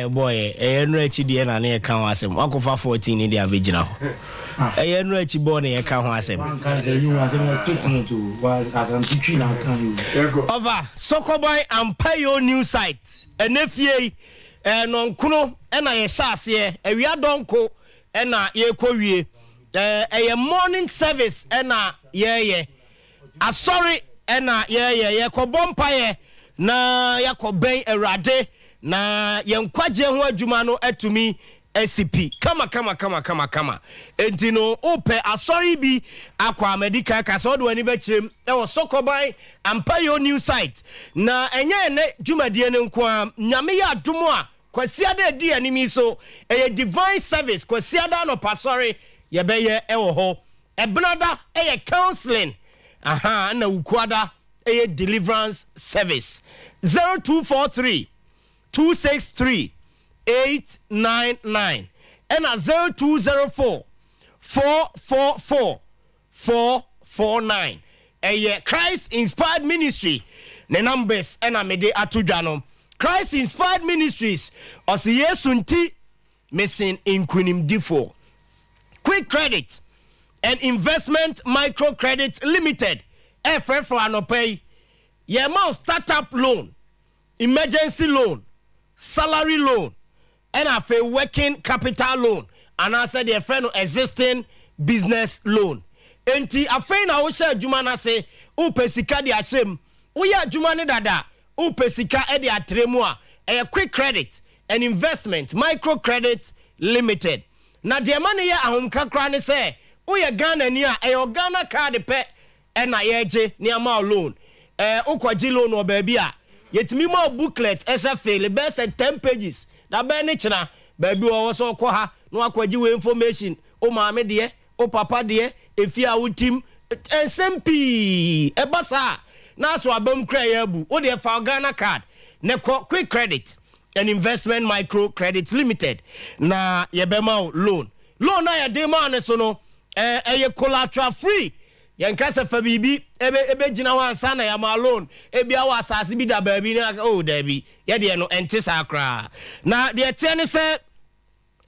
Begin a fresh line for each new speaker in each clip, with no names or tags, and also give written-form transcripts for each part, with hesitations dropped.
boy enrechi die na na ka ho asem akofa 14 ni dia vigina ho enrechi boy na ka ho asem over Sokoboy Ampayo new site enefie nonkono na ye hyase awia donko na ye kowie morning service na ye asori na ye kobompaye na yakoben erade na yenkwaje ho adwuma no atumi SCP kama entino ope asori bi akwa medical kasa odo ani be kirem e Sokoboy Ampayo new site na enye ne dwumadie ne nko a nyame ya adomo a kwasiada di animi so divine service kwasiada no pasori ye beye ewo ho ebnada counseling na ukwada deliverance service 0243 263 899 and 0204 444 449 Christ Inspired Ministry the numbers and amede atudano Christ Inspired Ministries osi yesunti missing in kunim difo quick credit and investment microcredit limited FF for anopay ye amount startup loan emergency loan salary loan and a working capital loan and I said the friend existing business loan enti afen na wo share adwuma na se upesika de ahyem wo ya adwuma ne dada upesika e de atremu a quick credit and investment microcredit limited na de mane ye ahomkakra ne se wo ye Ghana ni a Ghana card pe e na ye je ni ama loan ukwaji loan o ba bi a yetimi ma booklet SFA le best 10 pages da be ne kina ba bi wo so ko ha no akwaji we information o maame de o papa de efia wutim SMP ebasa na so abam kra ya bu o de fa Ghana card ne quick credit and investment micro credit limited na yebema loan na ya de ma ne so no collateral free yankasa fa bibi ebe gina wan sana ya ma loan ebia wa asase bi da ba bi na oh da bi ye de no ente sakra na de tie ne se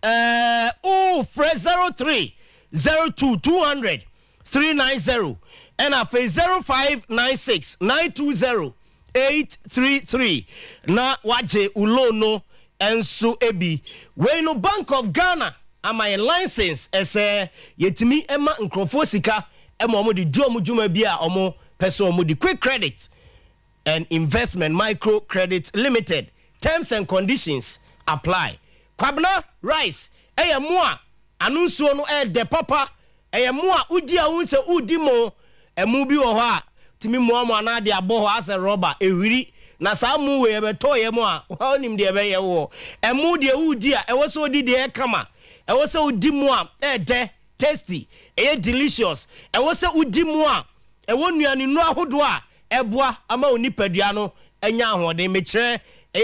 03 02 200 390 and a 0596 920 833 na waje ulono enso ebi we no Bank of Ghana ama license ese yetimi ema nkrofo sika ema omo di duomu juma bia omo person omo di quick credit and investment micro credit limited terms and conditions apply kwabna rice mo anunsuo no de papa mo a udi a unse udi mo emu bi wo ho a timi mo na de abo ho ase rubber ewiri na sa mu we be to ye mo a onim de be ye wo emu de udi a ewo so odi de kama ewo so udi mo a de tasty delicious ewo so udi mo a ewo nuane nu ahodo a eboa ama onipadua no enya ahode me kire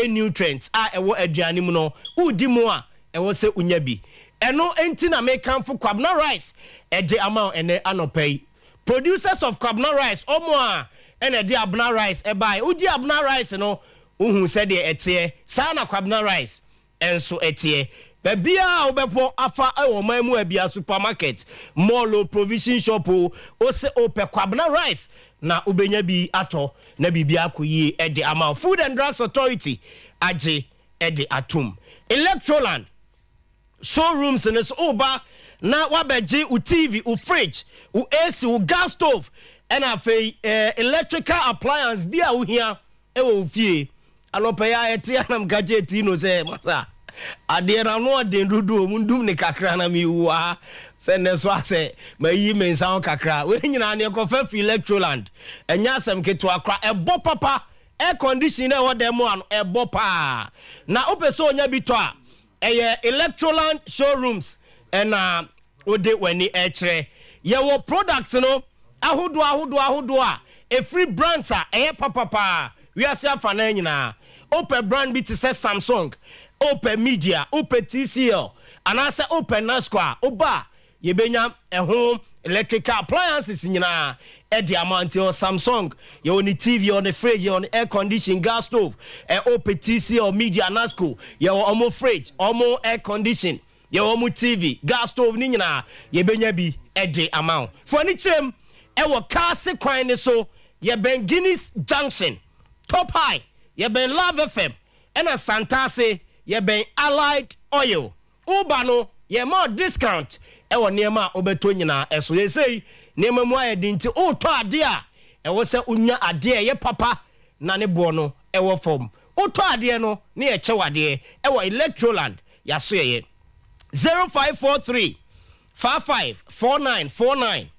nutrients a ewo aduane mu no udi mo a ewo so unya bi eno enti na make am for kwabna rice de amount ene anopay producers of kwabna rice omo a ene de abna rice e buy udi abna rice no uhu se de etie sa na kwabna rice enso etie bebia obepo afa ewo mamu abia supermarket mall provision shop o se ope kwabna rice na ubenya bi ato na bibia akoyi e de amount Food and Drugs Authority age e de atum Electroland showrooms in this oba na wabeji u TV u fridge u AC u gas stove and afi electrical appliance bia u here e wo fie alope ya eti anam gadget no say masa ade na no de ndudu mundum ne kakra na mi wa se ne so ase mayi mensan kakra we nyina ne kofa fi Electroland enya asem keto akra ebo papa air conditioner e wo dem an ebo pa na opeso onya bi to a Electroland showrooms and ode weni echre yewo products no ahodo a free brands papa we are self ana nyina open brand bi to say Samsung open media open TCL and asa open Nasqua oba yebenya home electrical appliances nyina e di amount your Samsung, your TV, on the fridge, your air conditioning, gas stove, OPTC or media NASCO, your omo fridge, omo air condition, your omo TV, gas stove nyina ye benya bi e di amount. For ni chem e wo car se kwan ne so ye ben Guinness Junction, Top High, ye ben Love FM, and a Santase ye ben Allied Oil. Uba no ye more discount e wo niema obeto nyina eso ye say niema mu aye dinti o to ade a e wo se unya ade ye papa na ne bo no e wo form o to ade no ne ye chewade e wo Electroland ya so ye 0543 554949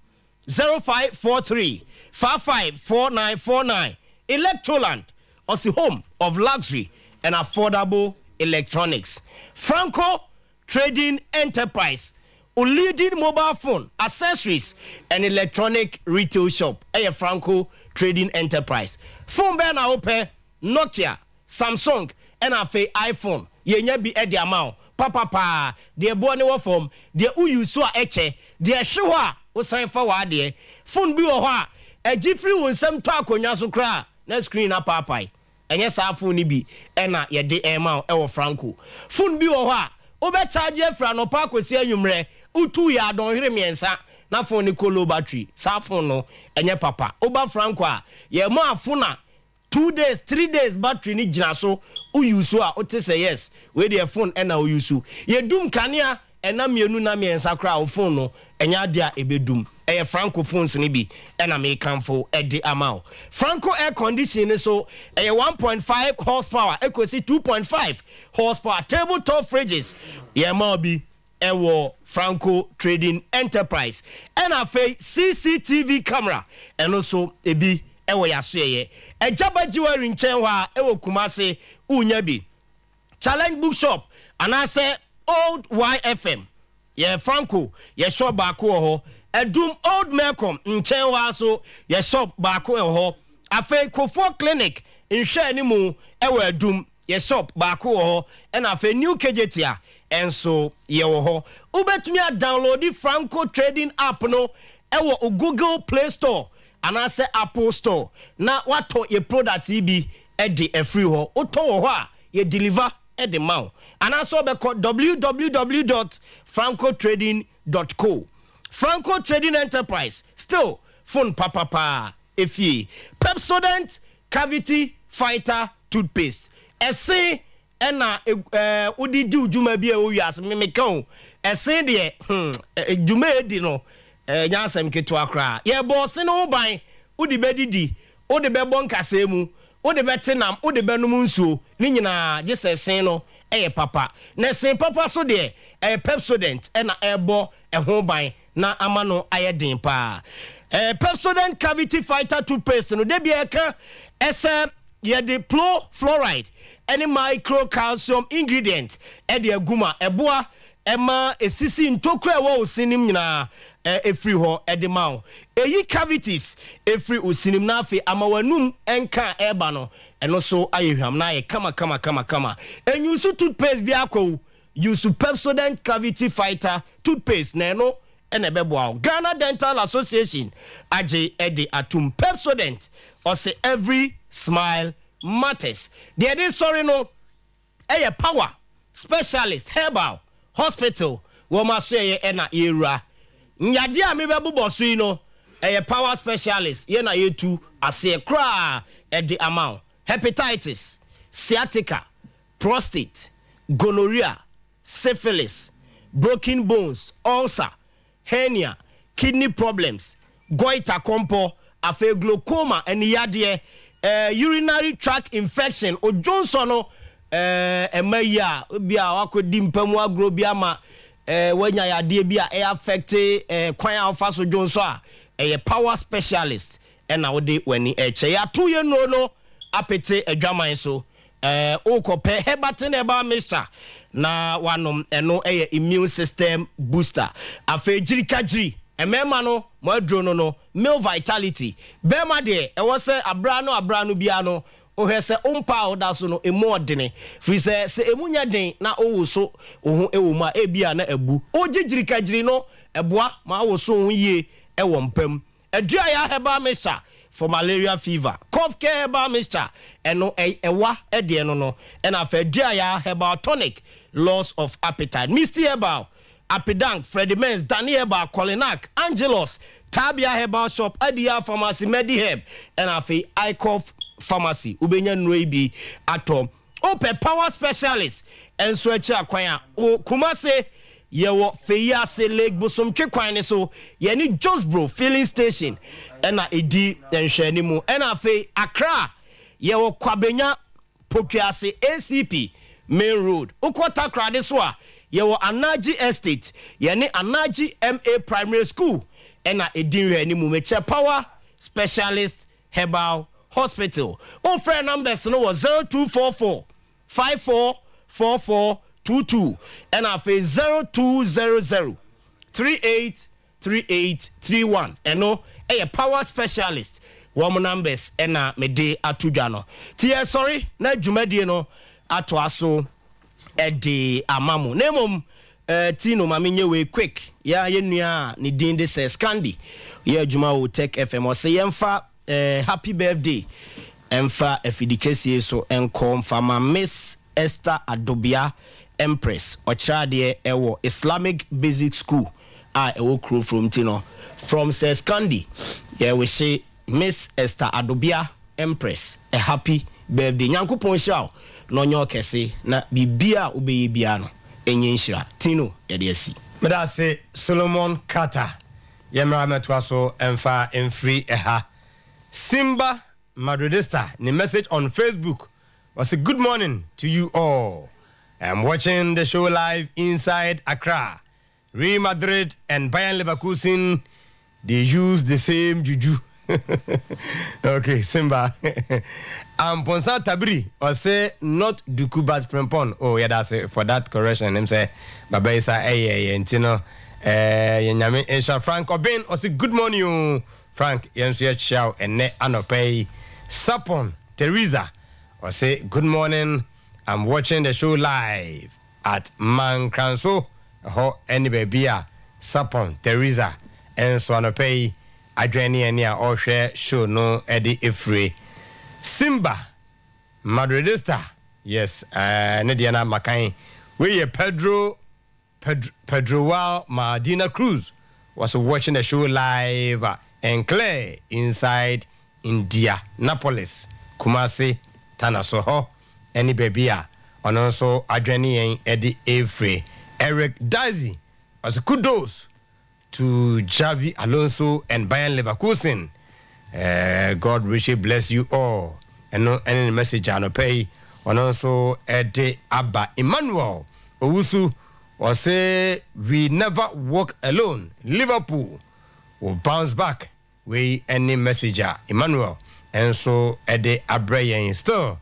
0543 554949 Electroland was the home of luxury and affordable electronics. Franco Trading Enterprise, a leading mobile phone, accessories, and electronic retail shop. Franco Trading Enterprise. Phone banner open, Nokia, Samsung, and iPhone. Ye be at the amount. Papa, dear Bonnie form, dear Uyu so eche, dear Shua, o sign forward there. Phone be a Jeffrey will some talk on Yasu cry. Let's screen up papa. And yes, our phone be, and ye de amount, Franco. Phone be a obe charge fra no pa kwesi anwumre utu ya don hire miensa na phone ni kolo battery sa phone no enye papa oba Franco a ye mo afuna 2 days 3 days battery ni gina so uyusu a ote say yes we the phone na uyusu ye dum kanea ena mienu na miensa kra o phone no enya de a ebedum eye Franco phones ni bi ena me kanfo edi amount Franco air conditioning so eye 1.5 horsepower equals 2.5 horsepower tabletop fridges ye ma bi ewo Franco Trading Enterprise ena fe CCTV camera eno so ebi ewo yasoye ejaba jiwari nchen wa ewo Kumase unya bi Challenge Bookshop anase Old YFM ye Franco ye shop baako ho edum Old Melcom nchen wa so ye shop baako ho afa Kofo Clinic nhwe animu ewo edum ye shop baako ho na afa New KJT enso ye wo ho ubetumi a download the Franco Trading app no ewo Google Play Store anase Apple Store na wato ye product bi e di free ho oto ho a ye deliver at the mouth. And also be called www.francotrading.co. Franco Trading Enterprise. Still, phone papa if ye. Pepsodent Cavity Fighter Toothpaste. Ese ena udi di ujuma bi e uyas memekon. Ese de jume di no nyansem keto akra. Ye boss no ban udi bedidi, udi be bon kasemu. O de betenam o de benum nsuo ni nyina je sesen no papa na sen papa so de Pepsodent na ebo ho ban na amano ayedin pa Pepsodent Cavity Fighter Toothpaste no de bia ka ese ye de fluoride any micro calcium ingredient de aguma eboa ema esisi ntokura wo osinim nyina efri ho edema eyi cavities efri osinim na afi amawanum enka eba no eno so ayehwam na ye kama enyusu toothpaste bi akwo use Pepsodent Cavity Fighter Toothpaste na eno ene beboa Ghana Dental Association age ede atum Pepsodent or say every smile matters there dey sorry no power specialist herbal hospital wo ma so ye na era nyade a me bebubo so yi no power specialist ye na yetu ase kra the amount hepatitis sciatica prostate gonorrhea syphilis broken bones ulcer hernia kidney problems goiter compo afa glaucoma and yade urinary tract infection o Johnson no emaya bia wakodi mpamu agro bia ma wanya yade bia affect kwan alfa so Johnson a power specialist na wode wani eche ya to ye no apete adwaman so okope hebatin eba mister na wanom eno immune system booster afa jirikajiri emema no mo adro no male vitality bema de se abrano bia no ohese umpa oda so no emu odene free se emunya den na owo ma ebia na ebu ojijirikajiri no eboa ma wo so hu yie mpam aduaya herbal mixture for malaria fever, cough care herbal mixture eno ewa de no and afa aduaya herbal tonic loss of appetite, misty herbal Apidank, Freddie Menz, Danny Herbal, Colinac, Angelos, Tabia Herbal Shop, Adia Pharmacy, Mediherb, and Afi Icof Pharmacy, Ubenya Nwebi, Atom, Ope Power Specialist, and Switcher Kwaya, O Kumase, Yewo Feyase Lake Bosom Chekwine, so Yeni Josbro filling station, and Edi and Shenimu, and Afi Accra, Yewo Kwabenya, Pokiase ACP, Main Road, Ukwata Kradeswa. Yewo Anaji Estate, yene Anaji MA Primary School, ena edinwe ni mumeche Power Specialist Herbal Hospital. On friend numbers no was 0244 544422 and afe 0200 383831 eno Power Specialist. One numbers ena mede atudwano. Tie sorry na dwumadi no atoaso edi amamu nemom tino mamenye we quick ya yenua ni din de se Scandi ya adwuma wo Tech FM o se yemfa happy birthday emfa efidikesi so enkom fama Miss Esther Adobia Empress ochade ewo Islamic Basic School ewo crew from tino from se Scandi ya we say Miss Esther Adobia Empress a happy birthday nyankopon sha no nyo kese na bibia ubeye bia no enye nhira tino yede asi meda se Solomon Carter yemra metwa so emfa emfree eha Simba Madridista ni message on Facebook was a good morning to you all. I'm watching the show live inside Accra. Real Madrid and Bayern Leverkusen, they use the same juju. Okay, Simba. Ponsa Tabri or say not Duku but Frempon. Oh yeah, that's it for that correction. Him say Baba Isa Ntino Yenyame Esha Frank Obin or say good morning you Frank Yensu Chow and ne Anopay Sapon Teresa or say good morning. I'm watching the show live at Mankranso ho any baby Sapon Teresa and so Anopay Adreni enia or share show no Eddie Ifre Simba Madridista. Yes, Nediana Makai. We Pedro Wal Madina Cruz was watching the show live and Claire inside India, Napolis, Kumasi, Tanasoho, any baby, and also Adreni and Eddie Ifre. Eric Daisy was kudos to Javi Alonso and Bayern Leverkusen. God richly bless you all. And no any message I no pay. And also Ede Abba Emmanuel Owusu will say we never walk alone. Liverpool will bounce back. We any messenger Emmanuel. And so Ede Abrayan still.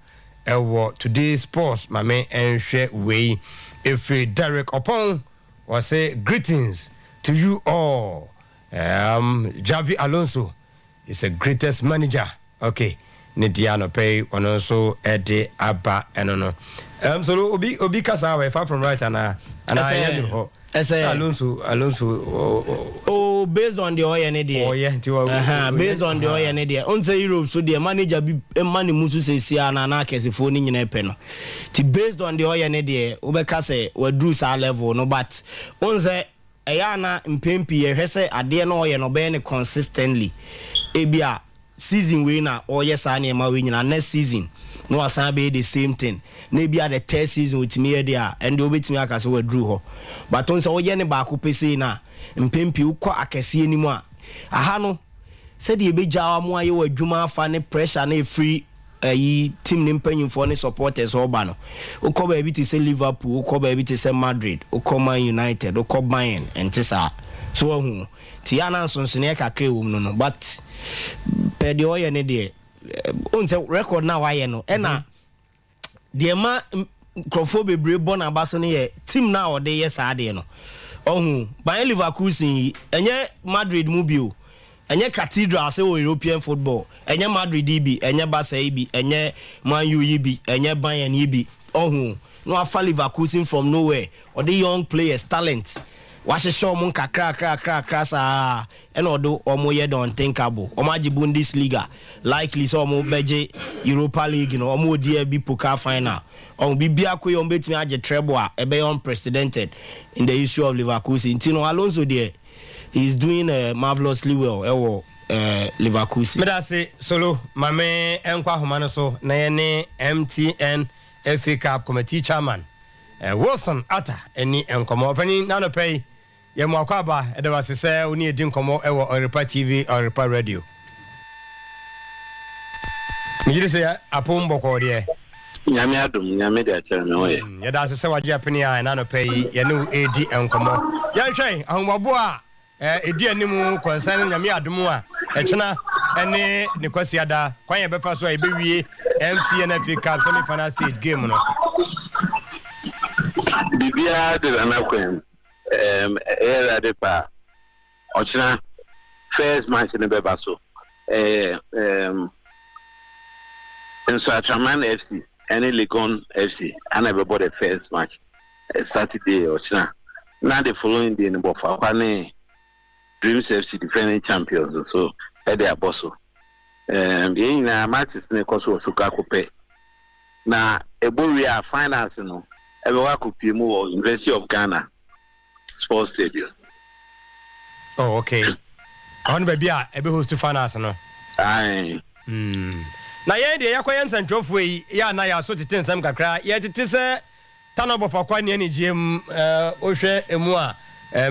Today's sports, my man and share way. If Derek Opong will say greetings to you all. Javi Alonso is the greatest manager. Okay. Nidiano pay on also Ede Abba and no. So Obi Kasa far from right and I Alonso oh based on the oil and based on the oil and idea on say Europe so the manager be money musu say sia na na kese phone nyina pe no ti based on the oil and idea Obeka say we drew sa level no but on say eyana mpempi ehwese ade no oil no be ne consistently ebia season we na oil sa na ma we nyina next season no asan be the same thing maybe at the third season with me there and they bet me aka so we drew ho but on say oye ne ba ko pese na mpempi ukọ akese animu a aha no said e be jawa mo aye wadwuma afa ne pressure na free team ne mpanyimfo ne supporters oba no ukọ ba bi te say Liverpool ukọ ba bi te say Madrid ukọ Man United ukọ Bayern entisa so hu ti ana sonso ne kakra wo no but per the oye ne de on say record na why no na de ma crofo bebre bon abaso ne team na o de yes ade no ohun Bayern Leverkusen enye Madrid mu bio enye Cathedral say European football enye Madrid bi enye Barca bi enye Man U bi enye Bayern bi ohun no afa Leverkusen from nowhere or the young players talent wahye show mun kakra sa eno do omo ye don thinkable omo agi Bundesliga likely so omo beje Europa League no omo di bi poker final on bibia ko yo betimi agi treble a ebe unprecedented in the history of Leverkusen. Tino Alonso there, he's doing marvelously well Leverkusen.
Meda say solo mame enkwa homano so na ye ne MTN FA Cup committee chairman Wilson Atta eni enkomo opani na no pay ye mo akwaba e de wase se oni edi nkomo e wo Europa TV Europa Radio. Migire se apombo ko de
nyame adum nyame de akere me ho ye
ye da se wagye apani a na no pay ye no edi enkomo ye hwen ahomabo a edi animu concern nyame adum a echena ene ne kwasi ada kwan ye befa so e bewie MTN FA Cup semi final stage game no
bibia de na kwen era de pa ochina first match ne beba so Sometymer FC and Legon FC and I bought the first match Saturday ochina now the following day in Bofa Kwane Dreams FC defending champions so they are bosso in matches ne koso suka kope na eboria finance no ebewa kopi mu University of Ghana Sports Stadium.
Oh, okay. On baby ebe host to finance no.
Aye.
Na ye de yakoye nsantwofo yi ya na ya so tete nsam kakra ye tete se tanobo for kwa ne gm ohwe emu a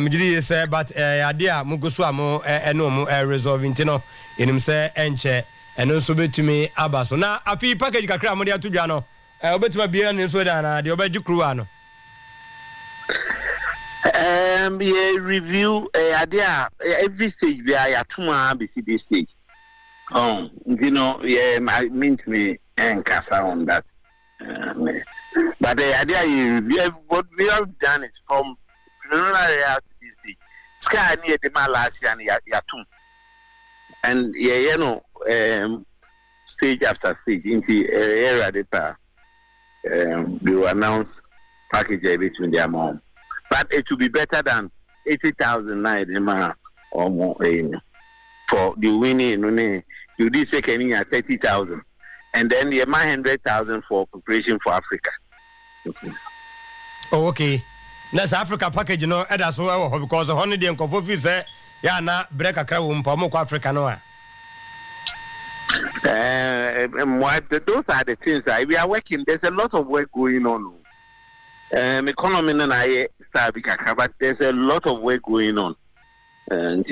mjiri se but ade a mugusu am eno mu resolve ntino enim se enche eno so betumi abaso na afi package kakra mo de atudwa no obetuma bia ne so da na de obedi crew ano.
Yeah, review idea every stage we are tuma BCB stage. You know, yeah, I mean to me and Casa on that. But the idea is what we have done is from preliminary to this stage. Sky near the last year and Yatum. And yeah, you know, stage after stage into area data we will announce package between their mom. But it will be better than 80,000 naira or more for the winning. You did second at 30,000, and then the 100,000 for preparation for Africa.
Oh, okay. That's Africa package, you know. That's so because 100 and coffee say, yeah, na break a crowd for Africa no.
Those are the things that we are working. There's a lot of work going on. Economy and I start but there's a lot of work going on. And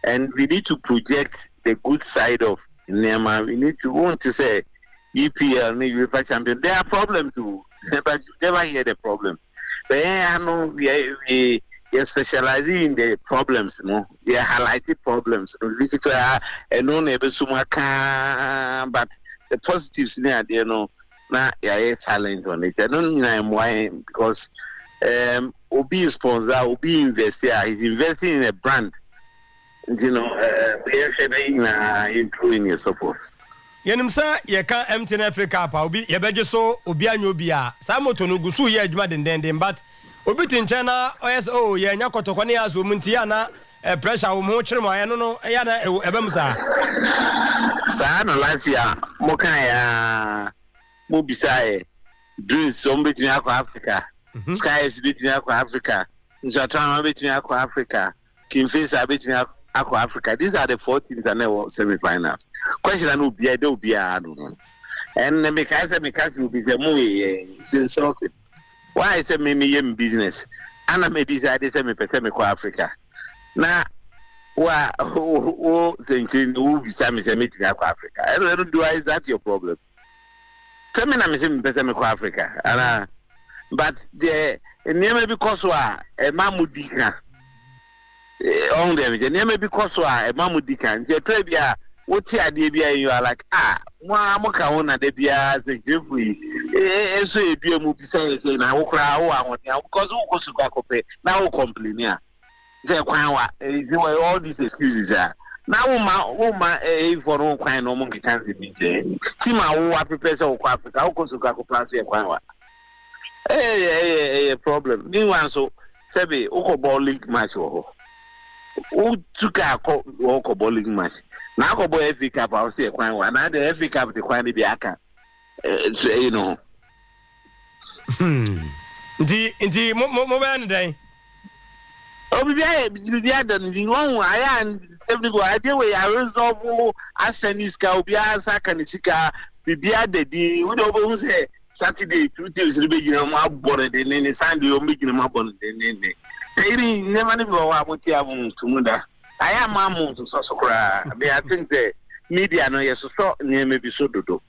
and we need to project the good side of Nema. We need to want to say EPL, Europa champion. There are problems too, but you never hear the problem. But I know we are specializing in the problems, no. We are highlighting problems. But the positives there, you know, now yeah, challenge on it. I don't know why because Obi is sponsor, Obi investor, he's investing in a brand. You know, improving your support.
Yenim sa ye ka MTN FA Cup obi ye beje so obi anyo bia sa moto no gusu ye adwuma dendenden but obi tinche na OSO ye nya kotokwa ne aso munti ya na pressure wo mo kire mo ya no ya na ebem sa
no last year mo kan ya mo bisae dreams so between Africa Sky FC between Africa Sometymer between Africa Kimfesa between Africa. These are the 4 teams that never semi-finals. Question and will be I don't be I don't know. And the Mikasa will be the movie since okay. Why is it me business? And I may decide to semi Africa. Now century who be semi Africa. I don't do is that your problem? Tell me I'm semi Africa. But the name because a mamudika. On them, the name because a mamudikan, the trebia, what's the idea? You are like, Moka on a debia, the Jeffrey, so you be a movie saying, I will cry, because who goes to Gacope, now complain. All these excuses are. Now, woman, for no kind of monkey can't be saying, Tima, who are prepared to Africa, how goes to Gacope, A problem. Meanwhile, so Sebe Okobo League match or who took a Okobo League match. Now Okobo FA Cup, I'll say a quite one. Now the FA Cup, the quite the Aka. You know.
Indeed, mobile day.
Oh, we are done. The one I am everybody. I do we are resolve as Seniska, Obiasa, Kanisika, Bibia, the we don't say Saturday, 2 days, the beginning of my board, and then Sunday, you're making them up on the day. Never know what you have to Munda. I am Mamma to Sosokra. They are things that media no yes, so near maybe so do.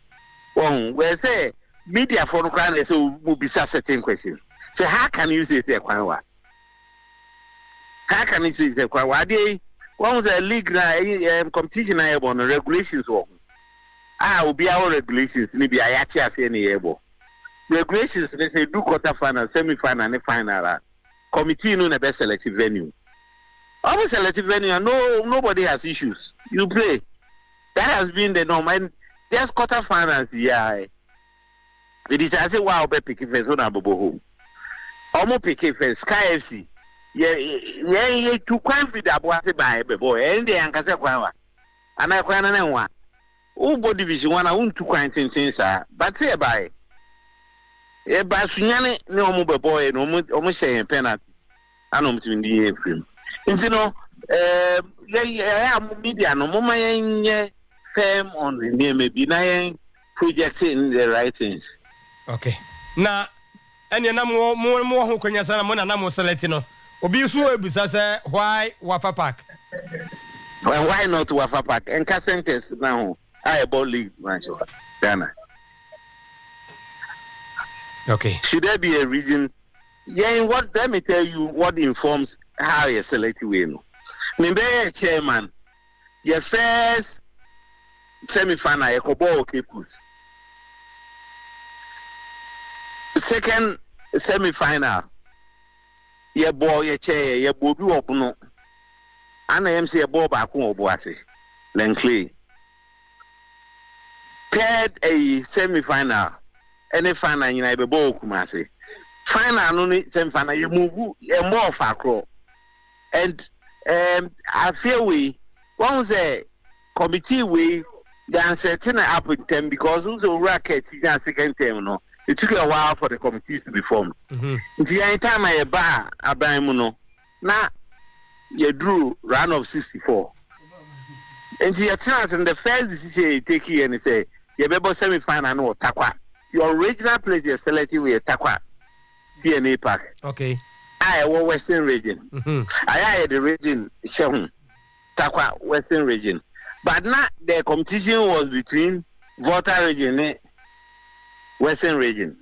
Where say media for the ground, so will be certain questions. So, how can you say they're quite how can you say the Kwadi? One was a league competition I on the regulations. Will be our regulations, maybe I actually say any able. Regulations, they say do quarter final, semi final, and final. Committee no the best selective venue. Almost selective venue, and nobody has issues. You play. That has been the norm. And just quarter finals, yeah. It is I say wow, be picking first on Abobo home. Almost picking first, Sky FC. Yeah, to quite be that by a boy, and the Ankasa Kwawa. And I can't know. Oh, body division one, I want to quite things, but say by a Basunyane, no more boy, no almost saying penalties. I know between the April. And you know, I am media, no more firm on the name, maybe nine projecting the right things.
Okay. Now, and you're more who can you say, I'm not selecting. Obi so ebusa say why Wafa Park?
Well, why not Wafa Park? And Casentes now Europa League match Ghana.
Okay.
Should there be a reason? Yeah, what let me tell you what informs how you select we know. Remember chairman, your first semi-final you go ball Capus. Second semi-final ye boy ye chair ye bobi opuno ana yem say ball back on oboase Lenkley. Third a semi-final any final you be ball Kumasi final no semi-final you move ye more fakro and I feel we one say committee we dan setting up with them because who's a racket in second term no. It took a while for the committees to be formed. The time I bar Abramuno, now you drew round of 64. And the chance and the first decision you take here and say, you better semi final no Takwa. Your original place you selected with Takwa, TNA Park.
Okay.
I was Western region. I had the region Shehun, Takwa, Western region. But now the competition was between Volta region. Western region.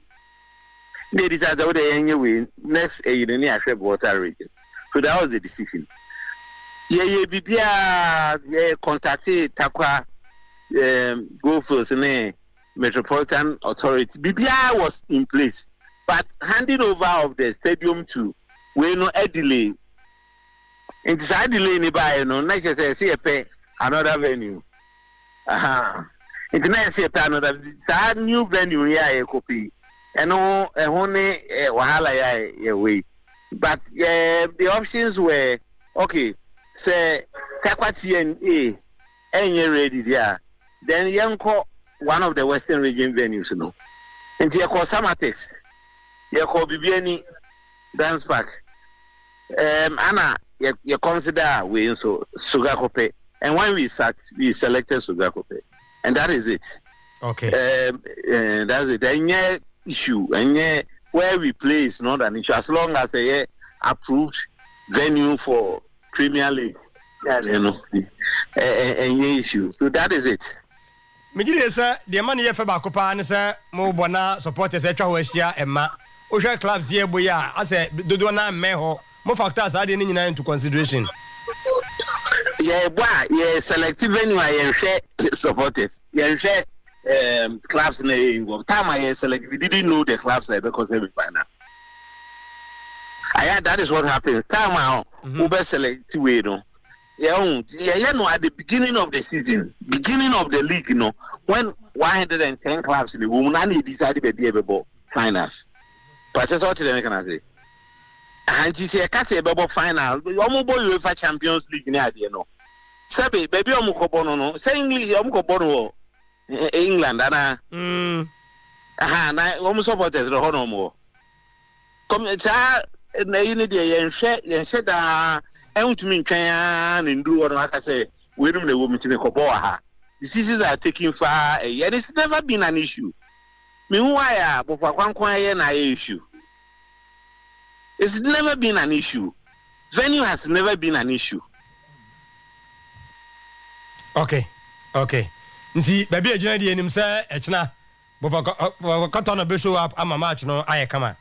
They decided that they win next a near water region. So that was the decision. Yeah, contacted Takwa go first Metropolitan Authority. BBI was in place, but handing over of the stadium to we no a delay. And it's a delay nearby, no, not just say pay another venue. It's nice to another new venue here, copy. And no, only wahala way. But the options were okay. Say Kakwati and you're ready there. Then Yanko, one of the Western region venues, you know. And you call Samatex, you call Bibiani Dance Park. Anna, you consider we so Sugakope. And when we selected Sugakope. And that is it.
Okay.
That's it. Any issue, any where we play is not an issue as long as a approved venue for Premier League. You know, any issue. So that is it.
Mijiri sir, the money you for Bakopa and sir, mo bona supporters at Chaweshia and Ma. Osha clubs here, boya. I said, do na meho. More factors I didn't into consideration. Yeah,
why? Yeah, selective venue. I share supporters. Yeah, share clubs in the time I select. We didn't know the clubs because every final. That is what happens. Time out. Uber select way no. Yeah, at the beginning of the season, beginning of the league, you know, when 110 clubs in the woman and he decided to be able finals. Purchase what they can say. And she say case bebo final. Omo boy UEFA Champions League ni ade no. Sabe baby omo ko bono no. Say English omo ko bono England ana. Aha na omo supporters no hono mo. Come sa na yini de yen hwe da entumi ntwan a na nduru wono aka say we num na wo mitime ko bo ha. Diseases are taking far and it's never been an issue. Meanwhile, but for na issue. It's never been an issue. Venue has never been an issue.
Okay. Nti baby agina de enim say echna bo ko no be show up ama match no aye kama.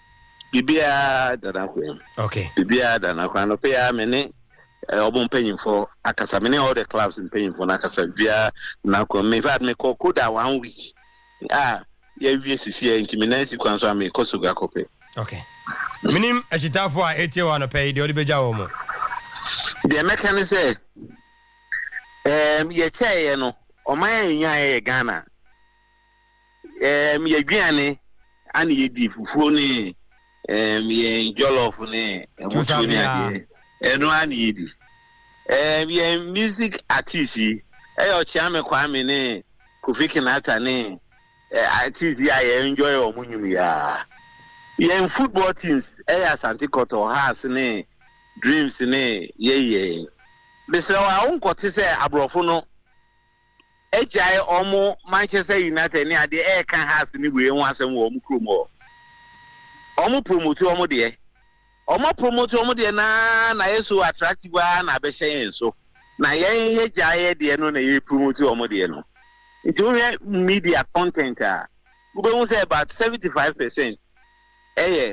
Bibia dana ko.
Okay.
Bibia dana ko no pe ya mene obon paying for akasa mene all the clubs in paying for akasa bia na ko me vat me ko koda 1 week. Ya wie sisi intiminancy kwanso am ko so ga kope.
Okay. Minim echitafo a etie wa no pay de odebeja wo mo.
The mechanic say ye cheye no o man yan ye Ghana. Ye aduane ani ye di fufuo ni ye jollof ni mutu ni ade. Eno ani ye di. Ye music artist Ochiame Kwame ni Kofi Kinata ni artist ya enjoy omunyum ya. Ye football teams Asante Koto has ni Dreams ni ye. Bese wa unkote se abrofo no ejai omo Manchester United ni ade kan has ni we hu asem wo omkromo. Omo promote omo de. Omo promote omo de na yeso attractive na be hyen so. Na ye jai de no na ye promote omo de no. It we media content we be say about 75%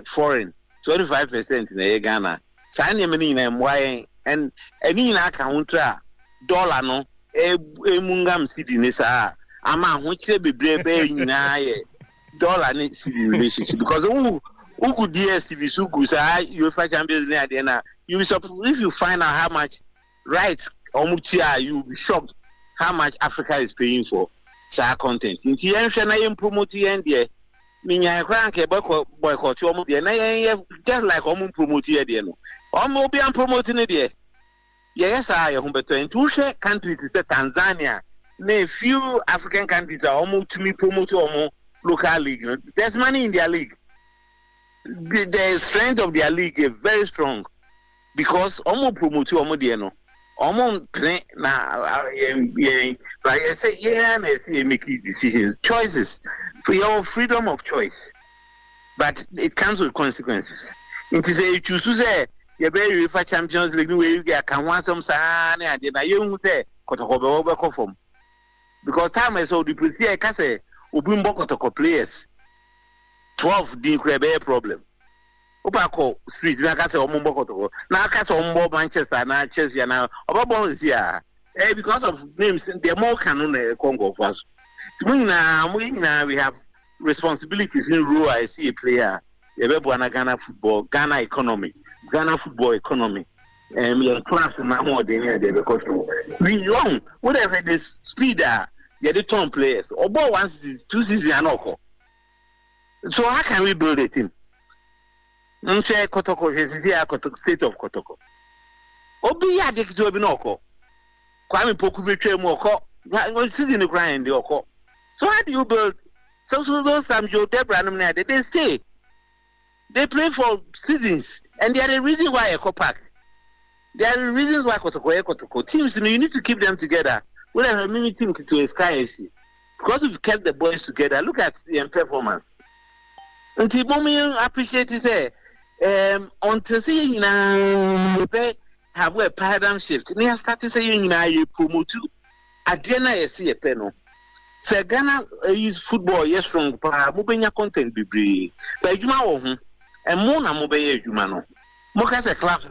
foreign, 25% na ye Ghana. Sa na me ni na mwaye and any na counter dollar no emungam cedi ni sa ama ho kire bebre be nyina ye dollar ni cedi relationship because who could DSTV so good say UEFA Champions League na you if you find out how much right omutia you be shocked how much Africa is paying for sa content nti yen hwe na yen promote yen de minya kran ke boycott omo de na yen just like omo promote yen de no omo bi am promote ni de yes, I am better in two countries, Tanzania. A few African countries are almost to me promote local league. There's money in their league. The strength of their league is very strong because almost promote dieno. Almost play now. Like I say, and I say make decisions, choices for your freedom of choice, but it comes with consequences. It is a choose to say. You be UEFA Champions League where you get can want some sana and na you say kotoko be ko form because time is so depreciate I can say obi mbo kotoko players 12 di be problem opa ko street na ka say omo mbo kotoko na ka say omo Manchester na Chelsea na obo here because of names the more canon Congo for us we have responsibilities in role I see a player you Ghana football Ghana football economy and class na more than there because we young whatever this speed they the turn players about 1 season 2 season and all so how can we build a team say Kotoko state of Kotoko obi ya de to bi na oko Kwame Poku betwe mu oko season grind the oko so how do you build so those some Joe Debra na they stay. They play for seasons, and they are the reason why Eco Park. They are the reasons why Kotoko teams. You need to keep them together. We have a mini team to a Sky FC because we've kept the boys together. Look at the performance. Until moment appreciate it. Say, until saying have a paradigm shift. They started saying you promote to Adriana SC a penal. Say Ghana is football yes strong. Mobile content be but you and Mona Mobile Humano. Mokas a clubs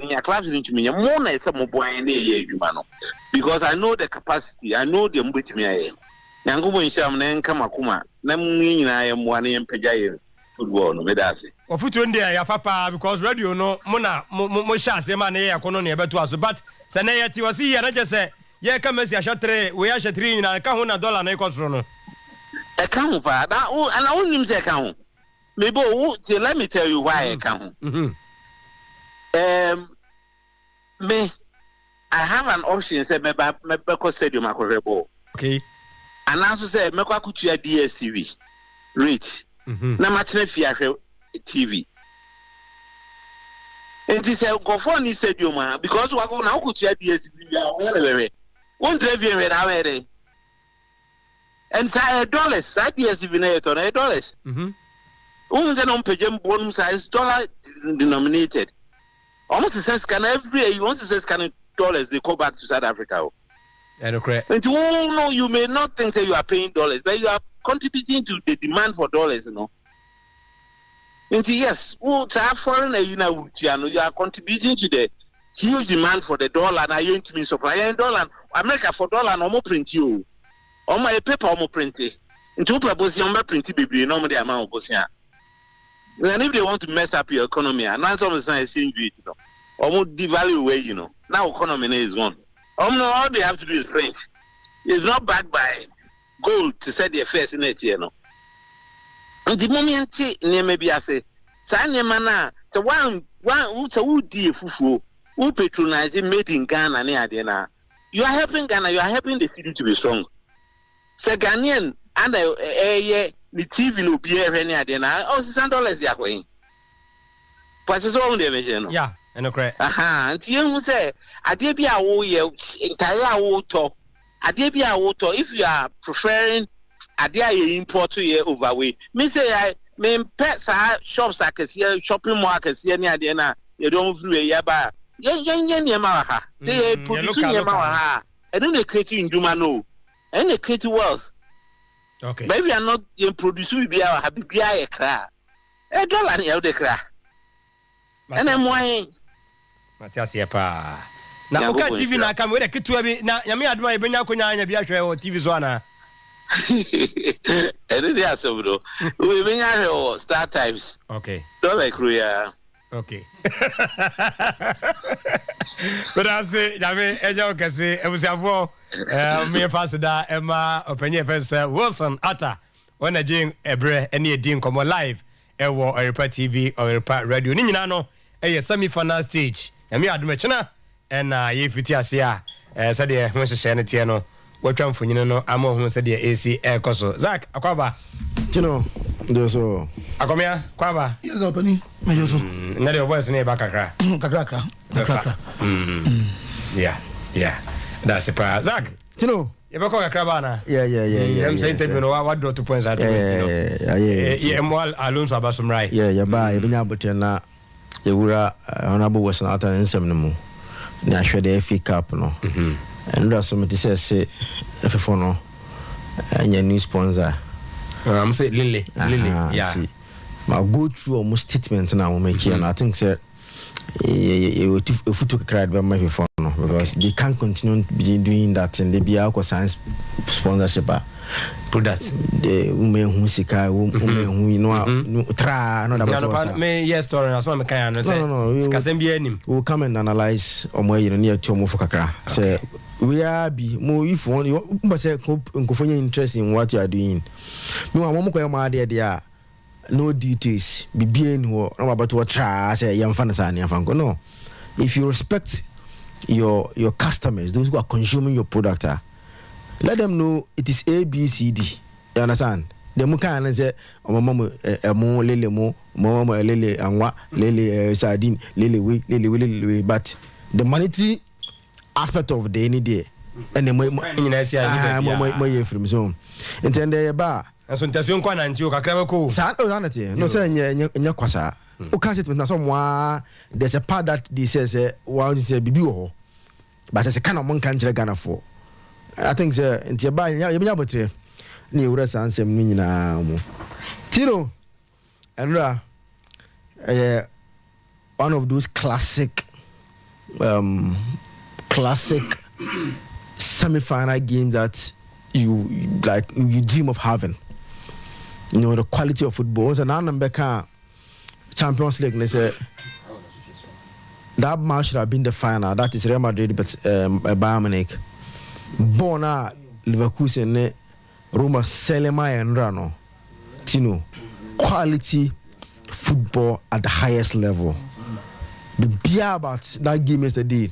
in me. Mona is a mobile humano. Because I know the capacity, I know the Mbutimia. Yango in Sham Nan Kamakuma, Namin I am one in Pajay football, no medasi.
Of foot in there, Papa, because radio no Mona Mosha, Semane, Economy, but was but Sanayati was here, and I just say, yeah, come as a shatre, we are shattering and $100 Necosrono.
Account, and I won't say account. maybe let me tell you why I come. Me, I have an option. Say me stadium akorebo.
Okay.
And also say me kwa kutua DSTV rate. Na matene fi ahwe TV. And he said go for ni stadium because we go na kutua DSTV ya won drive here na where. And say dollars, that DSTV na $8. Unze no pejem bonum size dollar denominated. Almost the same scan every year. You want to say scanning dollars, they go back to South Africa.
And correct.
And no, you may not think that you are paying dollars, but you are contributing to the demand for dollars, you know. And yes, foreign you are contributing to the huge demand for the dollar. And I ain't mean supply and dollar. America for dollar no more print you. On my paper more print it. Into proposition print baby, no more the amount of position. Then if they want to mess up your economy, and now some say you know, almost devalue way, you know. Now economy is gone. All they have to do is print. It's not backed by gold to set the affairs in it, you know. And the moment maybe I say, Sanya so one who dear fufu, who patronizing made in Ghana near Dena. You are helping Ghana, you are helping the city to be strong. So Ghanaian and the TV no be any idea now. Oh, $6 they are going. But it's all the vision.
Yeah, and correct.
And you say, Adebia wo entire water. Adebia water. If you are preferring Adia import to ye overweight, me say I mean pets are shops I can see shopping markets here near Dena. You don't feel a yaba. Yen yamaha. Say produce yamaha. I don't create in Jumano. And they create wealth.
Okay.
Maybe I'm not producing be our happy be a cra. $1 near the cra. And I'm why
Matias Yepa. Now, okay, TV na come with a kid to be now. Yami admire Benakunya and Biatra or TV Zona.
And it is so. We bring out Star Times.
Okay.
Don't like Korea.
Okay. But I say, Yami, Ejo Cassi, it was a war. Me Pasada, Emma, Opinion Professor Wilson Atta, when a jing ebre any dim come live, Ewo Oyerepa TV or Oyerepa Radio. Ninano, a semi-final stage. And me admechana, and ye fitiasia, said the Mr. what from Funino, Amo, who said the AC air coso. Zach, Aquaba.
Tino, there's so.
Akomia, Quaba.
Yes, opening. Majoso.
Not voice near Bacacra. Yeah. That's a prize. Zach,
Tino.
You ever call a crabana?
Yeah.
I'm saying, what draw 2 points out of it? Yeah. Well, Alonso about some right.
Yeah, buy a Bina you were honorable was not an inseminable. Now, should the FA Cup, no. And that's somebody says, if you follow, and your new sponsor.
I'm saying Lily. Yeah.
I'll go through almost statement now, will make and I think, sir, if we took a credit by my phone, because they can't continue doing that and they be our science sponsorship.
Put that
the women who sick, women who you know, try another
me. Yes, story. As well, no.
We'll come and analyze on where you're near to Mufakra. Say, we are be more if one, but say, interest in what you are doing. No, I'm going to there. No details. Be being who I'm about to try. Say, young fantasy, no. If you respect your customers, those who are consuming your product, let them know it is A, B, C, D. You understand? The muka say, mama mo lele mo, mama lele anwa, lele sardine, lele we. But the monetary aspect of the any day, and the mo from zone. Intend the bar.
And so intention kwa na ntio kakra ko.
Sa o zanati. No say nya kwasa. O can sit na so mo there's a part that they say one say bibi wo. But say kind of mon kan kire Ghana for. I think sir ntia ba ya be nyabotre ni ewura sansem ni nyina mo. Tino Andra one of those classic semi-final games that you dream of having. You know the quality of football. So now Nambeka Champions League. They say that match should have been the final. That is Real Madrid, but Bayern Munich. Bona Leverkusen, Roma, Selema and Rano. Tino, quality football at the highest level. The beer about that game yesterday,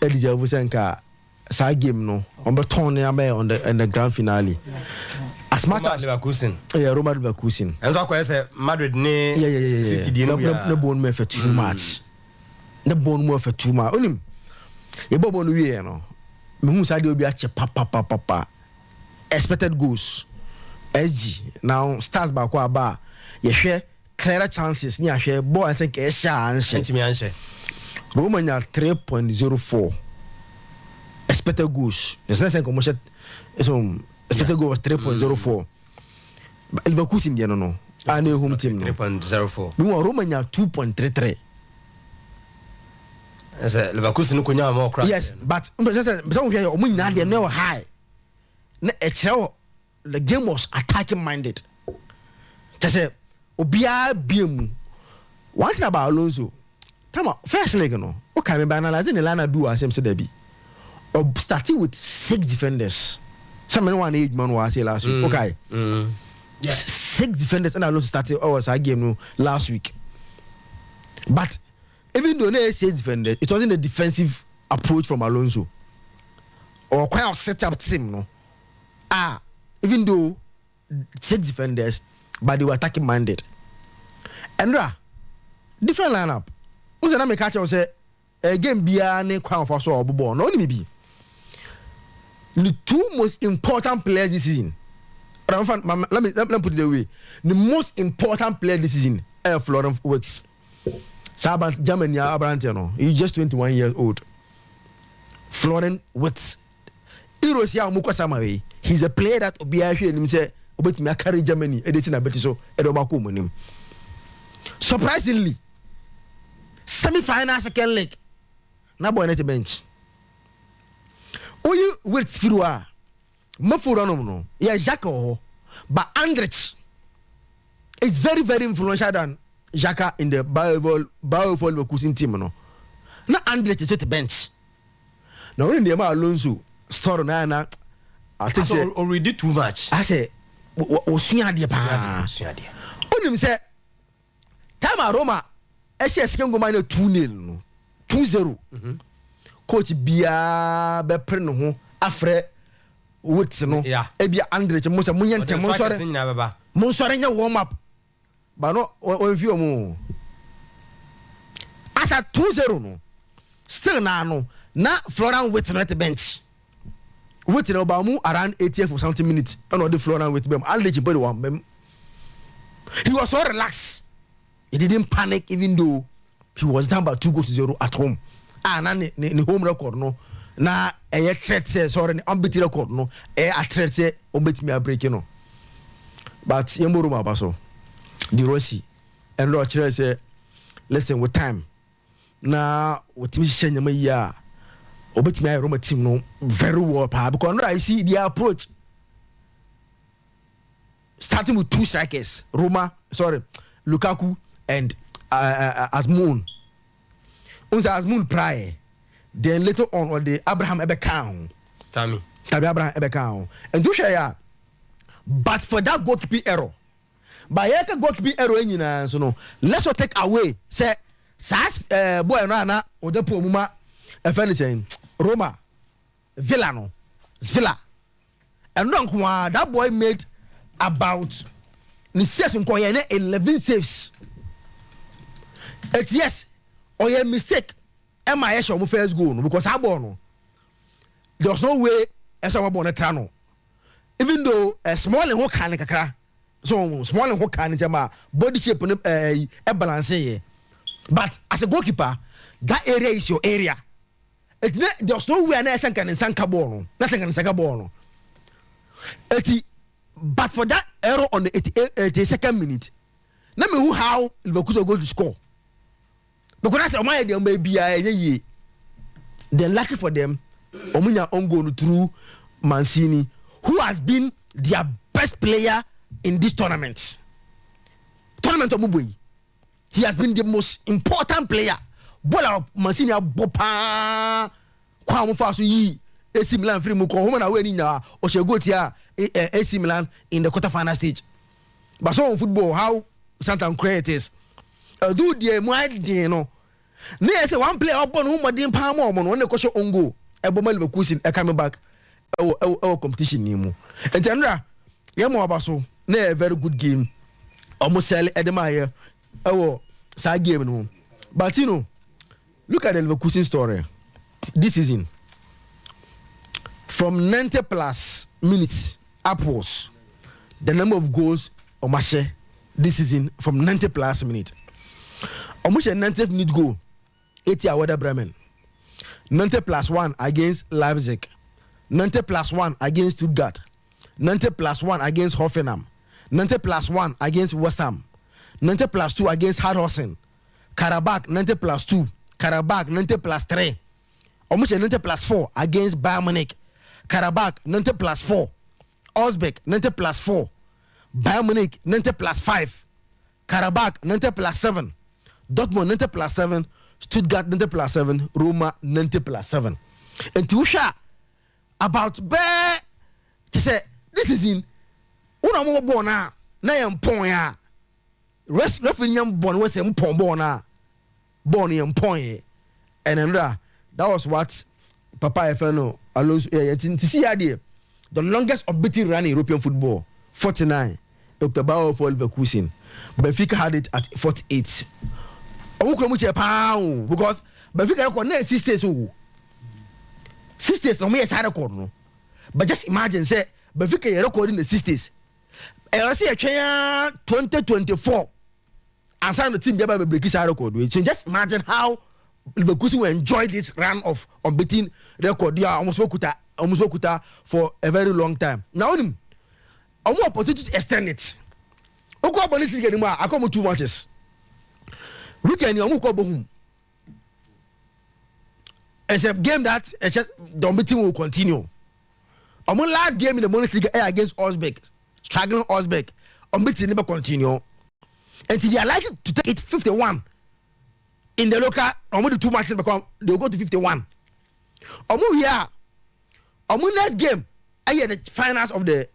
Elijah Vusenka, side game no, on the grand finale. As much as
Leverkusen.
Yeah, Roma Leverkusen.
And so I say Madrid ne City
no bone me for too much. The bone more for too much. Onim. E bobo no wie no. Me hu side obi ache papa. Expected goals. SG. Now stars back kwa ba. Ye hwe clearer chances ni ahwe ball I think e sha anhye.
Ntimi anhye.
Roma nya 3.04 expected goals. It's not saying commercial so expected goal was 3.04. But Leverkusen dia no. And a home team
3.04.
No Roma nya 2.33.
As a Leverkusen ko nya more crack.
Yes, but some here o mun na dia no high. Na e kire the game was attacking minded. Just say obia biem. One thing about Alonso, tama first leg no. Okay, me analyze the line do as him say there be. Starting with 6 defenders. Some one age man was here last week. Okay.
Yeah.
6 defenders and Alonso started our game no last week. But even though they 6 defenders, it wasn't a defensive approach from Alonso. Or quite a set up team no. Even though 6 defenders, but they were attacking minded. Andra, different lineup. Who's the name catch say a game bia ne kwa for so obobo no only be the 2 most important players this season. Let me put it away. The most important player this season Florian Wirtz. Sabant Germany Abranteno. He's just 21 years old. Florian Wirtz. Irosia Muko Samawe. He's a player that Obia here him say obet me carry Germany editing a better so edomako monim. Surprisingly, semi-final second leg. Na boy net bench. Oyi Wirtz Firua. Mafuro no. Yeah, Jacques but Andrich is very, very influential than Xhaka in the Bayer-Vol Leverkusen team no. Na Andrich is at the bench. Now when the Alonso story na I think say
already too much.
I say osua de pa. Onim say time Roma e share second goal na 2-0 no. 2-0. Coach bia be pre no ho afre Woods no. Ebia Andrich mo say munye ntem mo sore. Mo sore nya warm up. But no on view mo. As a 2-0 no. Still na Florian Wirtz no at the bench. Wirtz no ba mu around 80 for something minutes. And the Florian Wirtz bem Andrich body one. He was so relaxed. He didn't panic even though he was down by 2-0 at home. Na ni home record no. Na threat say sorry unbeaten record no a threat say obetimi a break no. But yembo Roma baso. The Rossi and Rochelle say listen with time. Na wotimi shenyama ya obetimi a Roma team no very well pa because I see their approach starting with 2 strikers Lukaku and Azmoun. Unza Azmoun prior. Then later on the Abraham Ebekao. Tammy Abraham Ebekao. And do share but for that goalkeeping error. By a goalkeeping error in so no. Let's not take away. Say Sas boy na or the poor muma saying Roma Villa. And that boy made about 11 saves. It's yes or a mistake. MIS or first goal because I born. There was no way as I born a trano. Even though a small and hook can so small and hook can body shape a balance. But as a goalkeeper, that area is your area. There's no way I can sanka born. Nothing can sanka born. But for that error on the 82nd minute, let me know how Leverkusen go to score. Because that's my idea maybe they're lucky for them. Omunya ongo through Mancini, who has been their best player in this tournament. Tournament of Mubui. He has been the most important player. Bola Mancini bopa kwa mufasu yi AC Milan free muko home na we ni na Oshegotia AC Milan in the quarter final stage. But so on football how Santa create is do the my no na say one player up on who modern palm on one question on goal Eboma Leverkusen coming back competition ni mu enti Andra yemo abaso na a very good game almost sell Edemayer sa game no but you know look at the Leverkusen story this season from 90 plus minutes upwards the number of goals Omashe this season from 90 plus minutes almost a 90th minute goal 80 Werder Bremen 90 plus 1 against Leipzig 90 plus 1 against Stuttgart 90 plus 1 against Hoffenheim 90 plus 1 against West Ham 90 plus 2 against Hardhausen Karabakh 90 plus 2 Karabakh 90 plus 3 almost 90 plus 4 against Bayern Munich Karabakh 90 plus 4 Osbeck 90 plus 4 Bayern Munich 90 plus 5 Karabakh 90 plus 7 Dortmund 90 plus 7 Stuttgart 90 plus 7 Roma 90 plus 7 and Tusha about bear to say this is in una mo bona na yam pon ya referee yam bon we say mpon bona bon yam pon and that was what Papa Efeno Alonso to see idea the longest unbeaten run in European football 49 October for Leverkusen Benfica had it at 48 because Benfica record na 6 days 6 days no me is hard record no but just imagine say Benfica record in the 6 days I see a 2024 and some the team be able to break his record just imagine how Leverkusen will enjoy this run of unbeaten record they are almost for a very long time now more opportunity to extend it oko abonisi get more I come 2 matches weekend you go home it's a game that the unbeaten will continue last game in the Bundesliga against Osbeck struggling Osbeck unbeaten never continue until they are likely to take it 51 in the local the 2 matches become they will go to 51 here next game the finals of the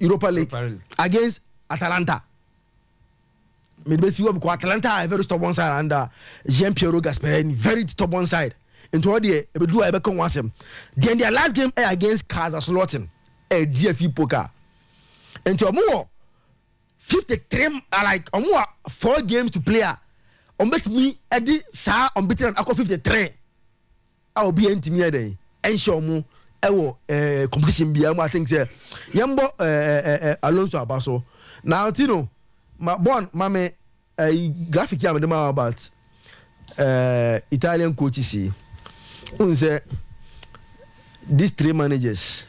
Europa League against Atalanta maybe see what because Atalanta are very stubborn side under Jean-Pierre Gasperini very stubborn side into what they do I become once then their last game against Kaiserslautern a GFE poker into more 53 like 4 games to play bet me Eddie sa unbeaten ako 53 I will be intimate day ensure mu competition bi I think say yambo Alonso Abaso now Tino my born mame graphic yam dem about Italian coaches say these 3 managers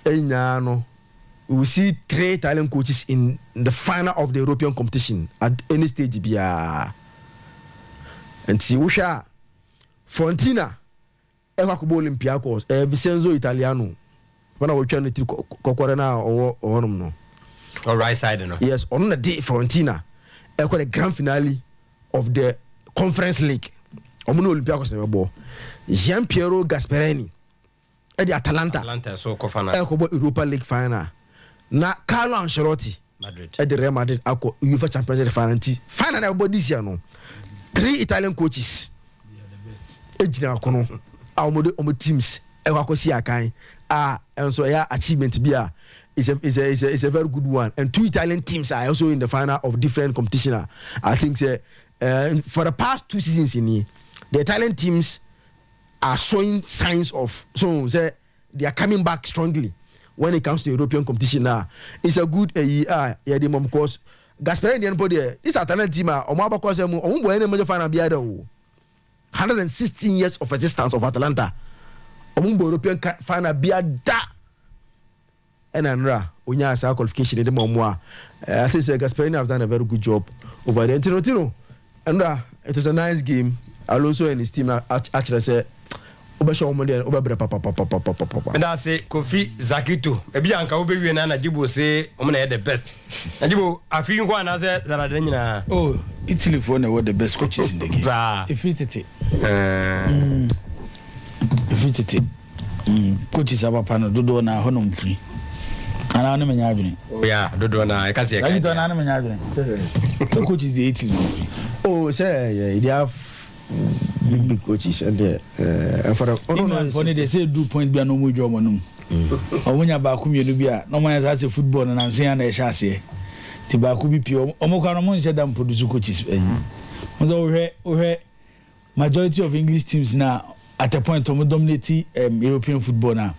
no we see 3 Italian coaches in the final of the European competition at any stage bia and see usha Frontina Ewakubo Olympiacos Vincenzo Italiano when I was trying to kokore na or no
or right side no
yes on the day Frontina the grand finale of the Conference League omuno Olympiacos na bo Jean-Pierre Gasperini the Atalanta
so kofana
Europa League final na Carlo Ancelotti
Madrid
the Real Madrid ako UEFA Champions League final everybody this year no 3 Italian coaches ejina kono omo teams ekwakosi akan and so yeah achievement bia is a very good one and 2 Italian teams are also in the final of different competition I think say for the past 2 seasons in here the Italian teams are showing signs of so say they are coming back strongly when it comes to European competition now it's a good the mom course Gasperini anybody this Italian team omo abakose mu omo boy na major final bia da 116 years of existence of Atalanta omo European final bia da and Anra unya sa qualification de momo I think Gasperini has done a very good job over there Tino Anra it was a nice game Alonso and his team actually say obesho omo there obebre papa
and I say Kofi Zakito ebi anka obewie na Jibo say omo na the best Jibo afi nko na say that nyina
oh Italy for na the best coaches in the game if it coaches aba pana dodo na honom free Ana no menya adwene.
Yeah, dodo na I can see.
I don't know menya adwene. The coach is 18.
Oh, say yeah, they have big coaches and for the
they say do point be no mu dwo mo no. Owonya ba ku mienu bia no man say football na nanse ya na e hya ase. Ti ba ku bi pio omokwa no mo nse dam produce coaches. Mo we majority of English teams now at a point to dominate European football now.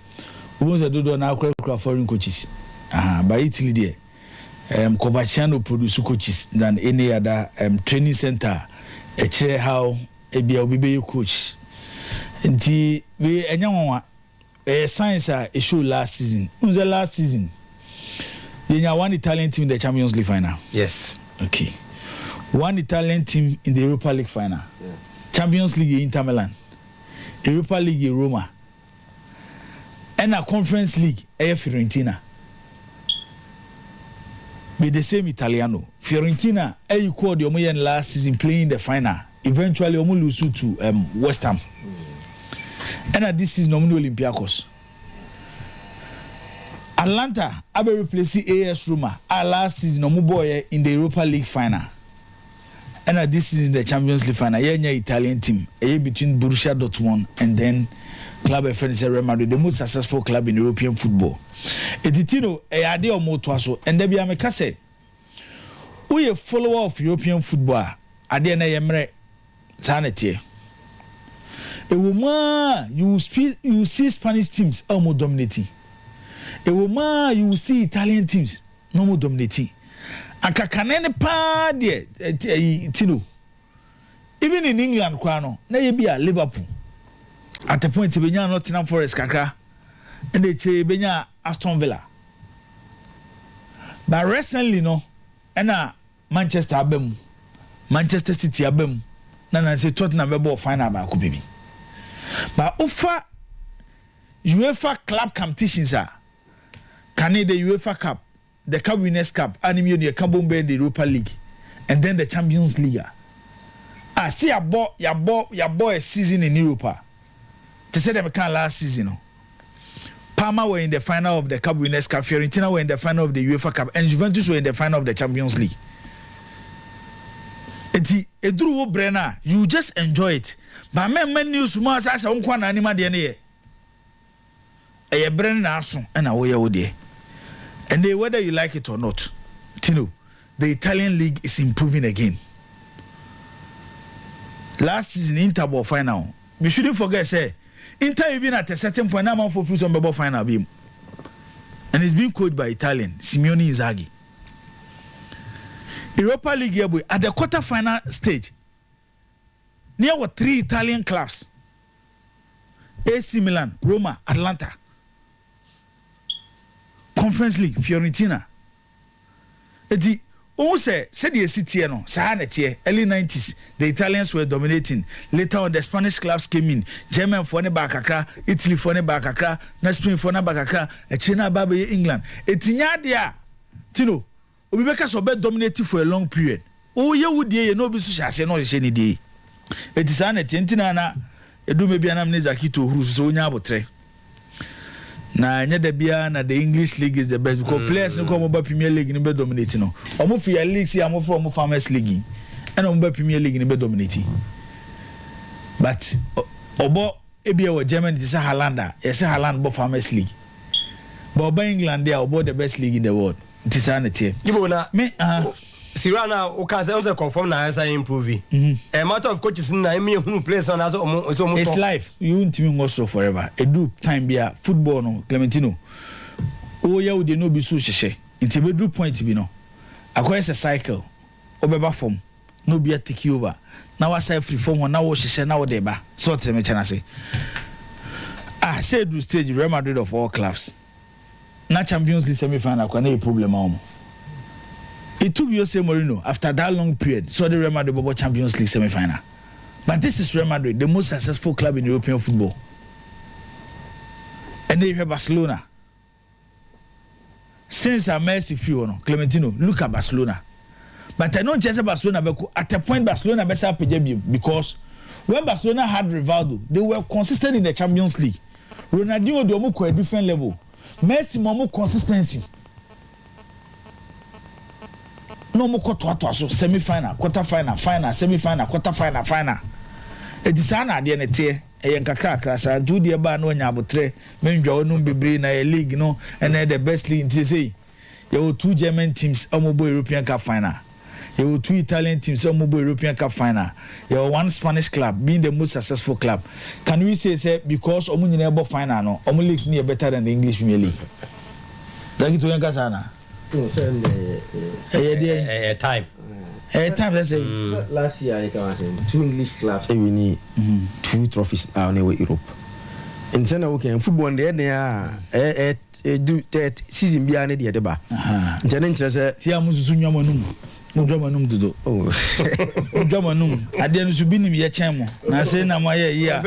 We want to do now foreign coaches. By Italy there. Covaciano produce coaches than any other training center. How a be coach. Until we science a show last season. Who's the last season? You know one Italian team in the Champions League final.
Yes.
Okay. One Italian team in the Europa League final. Yeah. Champions League Inter Milan. Europa League Roma. And a Conference League Fiorentina. With the same Italiano. Fiorentina equal the Omoyen last season playing the final. Eventually Omo lose to West Ham. And this season Omo Olympiacos. Atlanta abe replace AS Roma. Last season Omo boy in the Europa League final. And this is the Champions League final. Yeah, Italian team. Between Borussia Dortmund and then Club FNC Real Madrid, the most successful club in European football. Etitino, ade Otuo-Acheampong, and Debbie Amekase. We a follower of European football. Ade na yemre sanity. A woman, you see Spanish teams almost dominating. A woman, you see Italian teams no more dominating. Akakanene pa de tino. Even in England kwano, na ye bia Liverpool. At the point benya Nottingham Forest kaka. And they che benya Aston Villa. But recently no, na Manchester abem. Manchester City abem. Na say Tottenham be ball final ba ko baby. But offer UEFA club competitions are can the UEFA Cup, the Cup Winners' Cup, Anime the Kabombe in the Europa League, and then the Champions League. I see your boy a season in Europa. To say them can last season. Parma were in the final of the Cup Winners' Cup, Fiorentina were in the final of the UEFA Cup, and Juventus were in the final of the Champions League. Edru Brenna, you just enjoy it. But men news mas as a one anima de a Brenna asun and a way out there. And they, whether you like it or not, Tino, the Italian league is improving again. Last season, Inter ball final. We shouldn't forget, say, Inter even at a certain point, now for full ball final beam. And it's being coached by Italian, Simeone Inzaghi. Europa League at the quarter-final stage, near were 3 Italian clubs: AC Milan, Roma, Atlanta. Conference League, Fiorentina. Edi, say the city no, early 90s, the Italians were dominating. Later on, the Spanish clubs came in. German for ne bakakra, Italy for ne bakakra, Spain for ne bakakra, China babe England. Etinya dia, Tino. Obibeka so be dominating for a long period. Oh ye would ye no be so shase no sheni dey. Etisana tentina na edu me bia na mnezaki to huru so nya abotre. Na nya da bia na the English league is the best because players nko mo ba Premier League ni be dominating no. Omo fi ya league si amo for omo Farmers League. And omo ba Premier League ni be dominating. But obo ebia wo Germany is Haaland. Yes Haaland bo Farmers League. But obo England there obo the best league in the world. Tisanity. You na me Sirana o can say confirm na answer improve. A matter of coaches na me who plays on as it's life. You won't even go so forever. A do time bia football no Clementino. Oh ya we no be so hye. Nti be do point bi no. Akwai a cycle. Obeba form. No be take over. Now I say free form na wo hye na wo dey ba. So tell me chana say. Say do stage Real Madrid of all clubs. Na Champions League semi-final kwa na a problem am. It took Jose Mourinho after that long period so the Real Madrid bobo Champions League semi-final. But this is Real Madrid, the most successful club in European football. And then you have Barcelona. Since I mercy few no Clementino, look at Barcelona. But I don't just Barcelona at a point Barcelona best up because when Barcelona had Rivaldo, they were consistent in the Champions League. Ronaldinho do a different level. Messi momo consistency no mo koto so semi final quarter final final semi final quarter final final edisa na ade ne te eye nkakra sa do de ba no nya abotre menjwa onum bebre na league no and the best league nti say you two German teams omobo European Cup final, you two Italian teams omobo European Cup final, you one Spanish club being the most successful club. Can we say because omo nyina ebo final no omo leagues near better than the English Premier League? Like it to yanka sana
time
time let's say
last year I can say 2 English clubs we need 2 trophies out in Europe. In China, okay, football there do that season behind the deba. Then say
tia mususu nyamanum. Nyamanum dodo. Oh. Nyamanum. Ade no bi nim ye chen mo. Na say na ma ye yi a.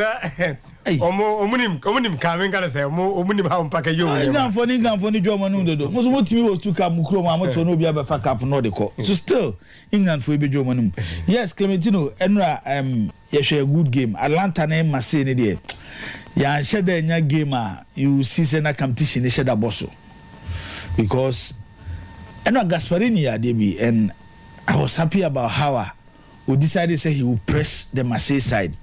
Omunim kamen kana say omunim ha mpaka yo.
Ngamfo ni nyamanum dodo. Musu motimi wo stu cup mukro ma moto no bia be fa cup no de ko. So still England for be nyamanum. Yes, Clementino enra ye share a good game. Atlanta na Marseille ni there. Ya share nya game you see say na competition share da bosso because enra Gasparini ya debi and I was happy about how we decided say he would press the Marseille side.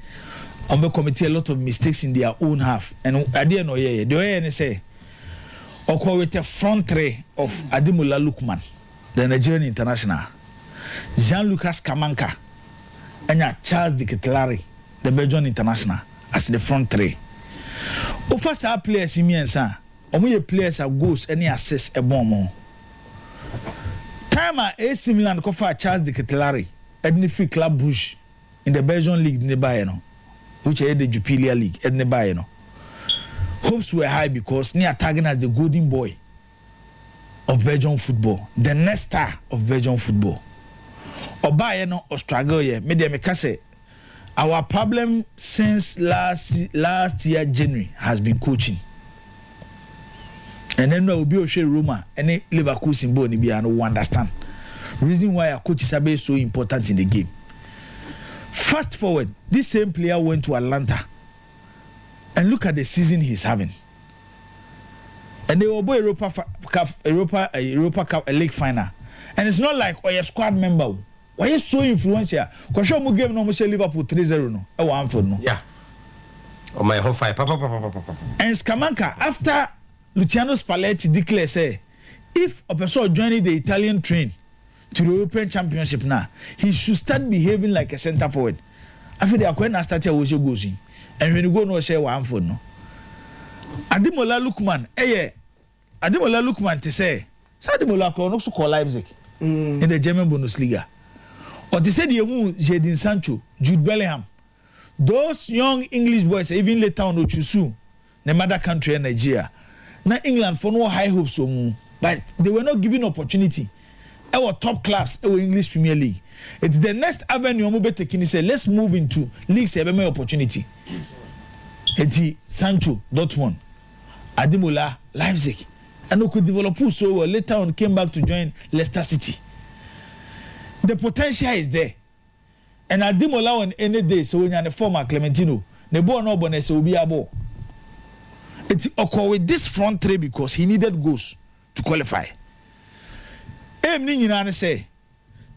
Ombe committee a lot of mistakes in their own half and at the end of the way say oko with the front three of Ademola Lookman, the Nigerian international, Jean-Lucas Kamanka and Charles de Ketelaere, the Belgian international as the front three. First our players in Miensa, omo players are goals any assist a bomb. Time AC Milan cover Charles de Ketelaere, Ednifree Club Brugge in the Belgian league nearby, which is the Jupiler League nearby. Hopes were high because near tagging as the golden boy of Belgian football, the next star of Belgian football. Obayeno or struggle ye, me say. Our problem since last year January has been coaching. And then we'll be share rumor any Leverkusen boy ni and we understand. Reason why our coaches are so important in the game. Fast forward, this same player went to Atlanta. And look at the season he's having. And they will go Europa Cup League final. And it's not like your squad member. Why is so influential? Because show mo game no mo Liverpool 3-0 no. E wa Anfield no.
Yeah. Oh my whole fight.
And Scamacca after Luciano Spalletti declare say if a person joining the Italian train to the European Championship now, he should start behaving like a centre forward. After the Aquena started wo goes in. And when you go no share wa Anfield no. Ademola Lookman Ademola Lookman to say Ademola ko no so call Leipzig in the German Bundesliga. Or they said Jadon Sancho, Jude Bellingham, those young English boys, even later on Ochusu, the mother country in Nigeria. Now England for no high hopes, but they were not given opportunity. Our top class, our English Premier League. It's the next avenue. Say, let's move into leagues. Have more opportunity. Eti Sancho, Dortmund, Ademola, Leipzig, and we could develop so well. Later on, came back to join Leicester City. The potential is there. And Ademola on any day, so when you're the former Clementino, the ball no bonus will be a ball. It's occur with this front three because he needed goals to qualify. Emni say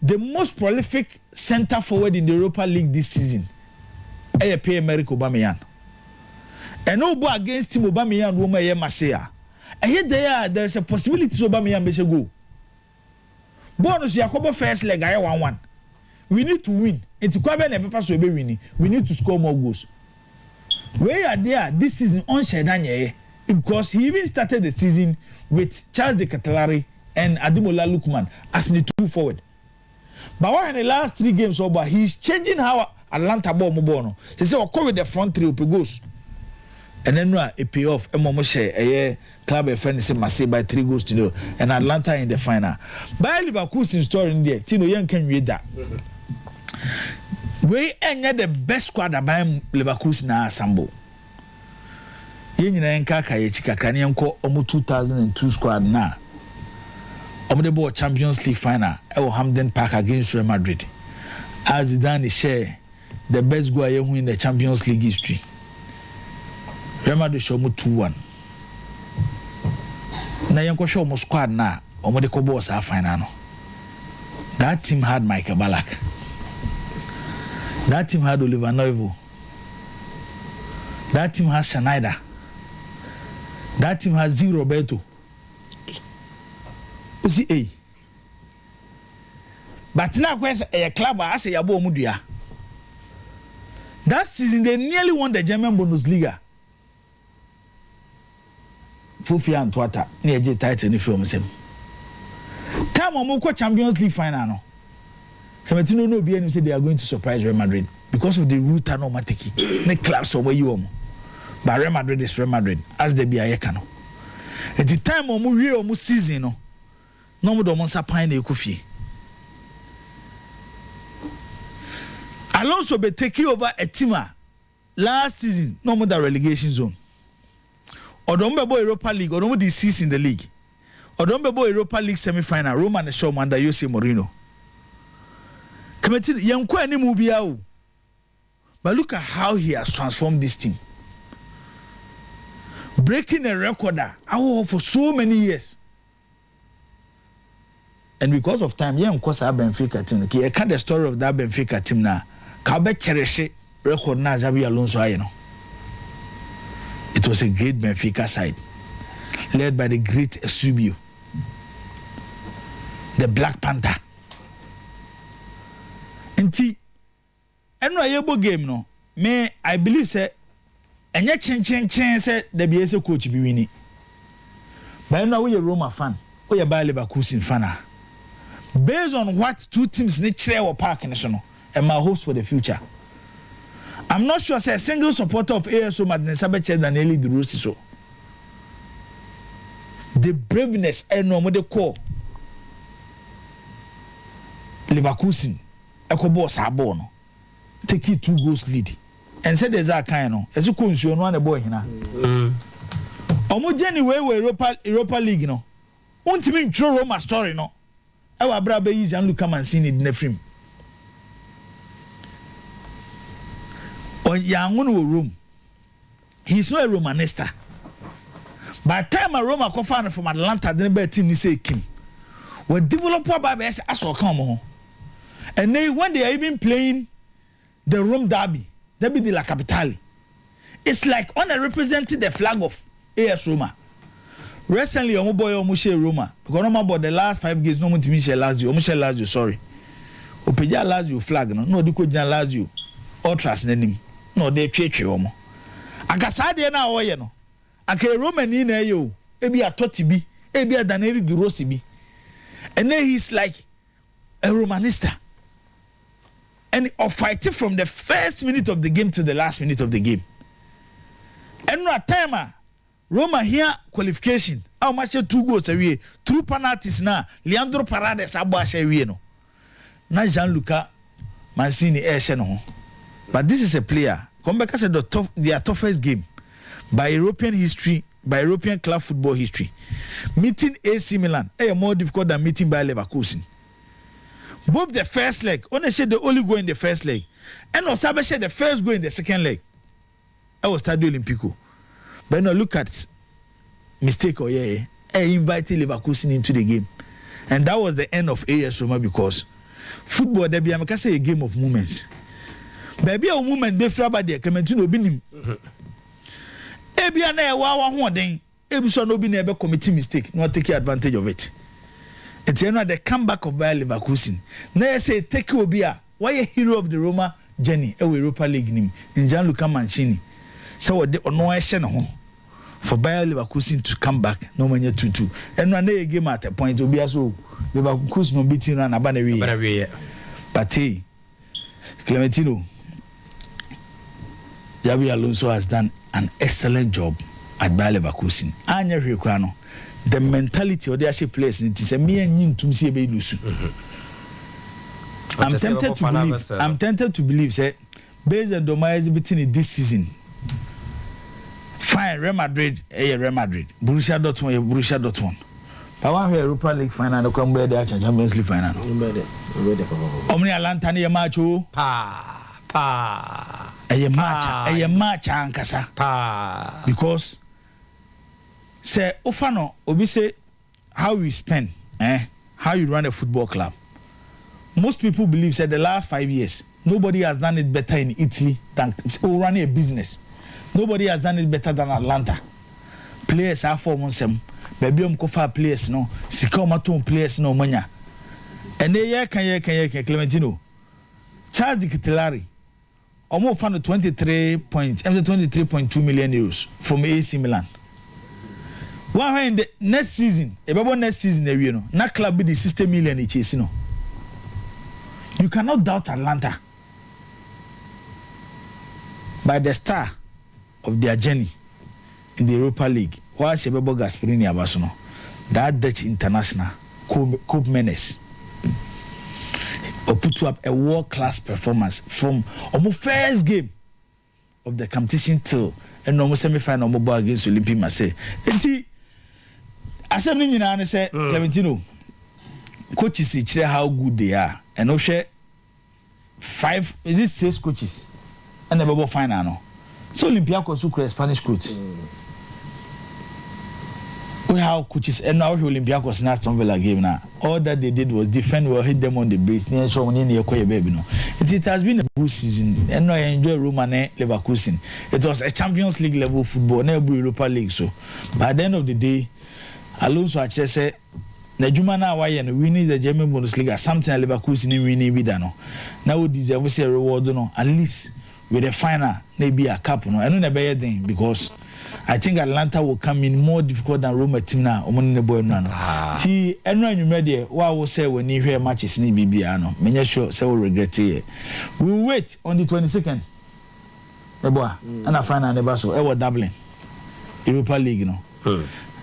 the most prolific centre forward in the Europa League this season, Pierre-Emerick Aubameyang. And no ball against him Aubameyang woman here Marseille. And yet there is a possibility Aubameyang may go. Bonus Yakobo first leg I 1-1. We need to win. It's Kwabe never first will be winning. We need to score more goals. We are there this season on Shedanye because he even started the season with Charles de Ketelaere and Ademola Lookman as the two forward. But why in the last 3 games over, he's changing how Atlanta ball Mobono. They say, "Occur with the front three goals." And then a pay off a momoshe a club a friend say Marseille by 3 goals to 0 and Atlanta in the final. By Leverkusen story in there, Tino Young can read that. We ain't the best squad by Leverkusen na assemble. Yen nka ka ye chika kan yenko omo 2002 squad na. Omo the ball Champions League final e Hamden Park against Real Madrid. As Zidane share the best goal ye in the Champions League history. Real Madrid show mo 2-1. Na yenko show mo squad na omo de ko ball sa final no. That team had Michael Ballack. That team had Oliver Neuville. That team has Schneider. That team has Zee Roberto. You see, eh? But now, a club, I say, Yabo Mudia. That season, they nearly won the German Bundesliga. Fufia and Twata, near J title in the film. Time on Moko Champions League final. No. Kamatino no be say they are going to surprise Real Madrid because of the route no matiki. Ne clubs over you. But Real Madrid is Real Madrid, as they be a yekano. At the time on Real season, no more Monsa Pine Kufi. Alonso be taking over a team last season, no more the relegation zone. Or don't be Europa League, or don't be in the league. Or don't be Europa League semi-final, Roma and Shaw under Jose Mourinho. Committee young Kwani Mubiao. But look at how he has transformed this team. Breaking a record for so many years. And because of time, yeah, of course, our Benfica team. I can't the story of that Benfica team now. Kabe cherish record na Xabi Alonso ayeno. It was a great Benfica side, led by the great Eusebio, the Black Panther. Nti, eno ayebo game no, me I believe say, enye chen say the BS coach be winning. But now we a Roma fan, we a Bayer Leverkusen fan. Based on what two teams need share or park in the sono, and my hopes for the future. I'm not sure say a single supporter of ASO Madness better than Eli De Rossi so. The braveness and no more the core. Leverkusen, Eko boss abono. Take it 2 goals lead. And said there's a kind of as you consume one a boy hina. Omo Jenny way Europa League no. Won't mean true Roma story no. Our brother is and look come and see it in the film. On Yangon room. He's not a Romanista. By the time a Roma co-founder from Atlanta didn't bet team say Kim. Well developer by best as or come on. And they when they are even playing the Rome derby de la Capitale. It's like on a representing the flag of AS Roma. Recently, Omo boy Omo share Roma. Because Roma about the last 5 games, no one to me share Lazio. Omo share Lazio, sorry. Opeja Lazio flag no. No, di ko jan Lazio. Ultras n'anim. No, they twetwe Omo. Akasa de na oye no. Akere Roma ni na yo. Ebi atoti bi. Ebi adaneri di Rossi bi. And then he's like a Romanista. And fighting from the first minute of the game to the last minute of the game. And no time Roma here qualification. How much 2 goals away? 2 penalties na. Leandro Paredes abo ashe no. Na Gianluca Mancini no. But this is a player. Come back as their toughest game by European history, by European club football history. Meeting AC Milan more difficult than meeting Bayer Leverkusen. Both the first leg, when they said the only goal in the first leg, and Osabe said the first goal in the second leg. I was Stadio Olimpico. But now look at mistake or I invited Leverkusen into the game. And that was the end of AS Roma because football there be a game of moments. Baby a moment be fraba there Clementino binim. Ebi na e wa ho den. Ebi so no bi na be committing mistake, not take advantage of it. It's the comeback of Bayer Leverkusen. Now say take obi a why a hero of the Roma journey e Europa League nim in Gianluca Mancini. So the ono ehye ne ho for Bayer Leverkusen to come back no manya 2-2. And na e game at a point obi aso Leverkusen no beating na ba na we. But hey, Clementino Xabi Alonso has done an excellent job at Bayer Leverkusen. Anya hwekwa no. The mentality of the actual players it is a mere nyin tum see be lusu. I'm tempted to believe say based on Doma exhibiting this season. Fine, Real Madrid, Real Madrid. Borussia Dortmund. But one Europa League final, no come be the Champions League final. Omni Atlanta ni match o. A match ankasa. Because say Ofano obi say how we spend how you run a football club most people believe said the last 5 years nobody has done it better in Italy than running a business. Nobody has done it better than Atlanta. Players are for them. Baby kofa players no, sika players no manya. And they can Clementino. Charles Di Ketelaere. Almost found 23.2 million euros from AC Milan. Why in the next season, about next season, you know, na club be the 60 million each, you know. You cannot doubt Atlanta. By the star of their journey in the Europa League, while Sebebo Gasperini Abasono, that Dutch international, Coupe Menes, or put up a world-class performance from almost first game of the competition till and almost semi-final mobile against Olympique Marseille. And I said, I say, Clementino, coaches see how good they are, and no share 5, is it 6 coaches, and the bubble final no. So Olympiacos who create Spanish coach. We have coaches, and now Olympiacos in Aston Villa game now. All that they did was defend well, hit them on the bridge. It has been a good season, and I enjoy Roma and Leverkusen. It was a Champions League level football, never Europa League. So, by the end of the day, Alonso actually said, "Najuma na why and winning the German Bundesliga, something Leverkusen winning with no. Now we deserve a reward, no, at least with a final, maybe a cup, no. I don't know better thing because I think Atlanta will come in more difficult than Roma team now. The boy no. Ti everyone you ready? What I will say when you hear matches in BBA no. Many sure say we regret it. We will wait on the 22nd. Reboa, and I find never so. I was Dublin, Europa League, no.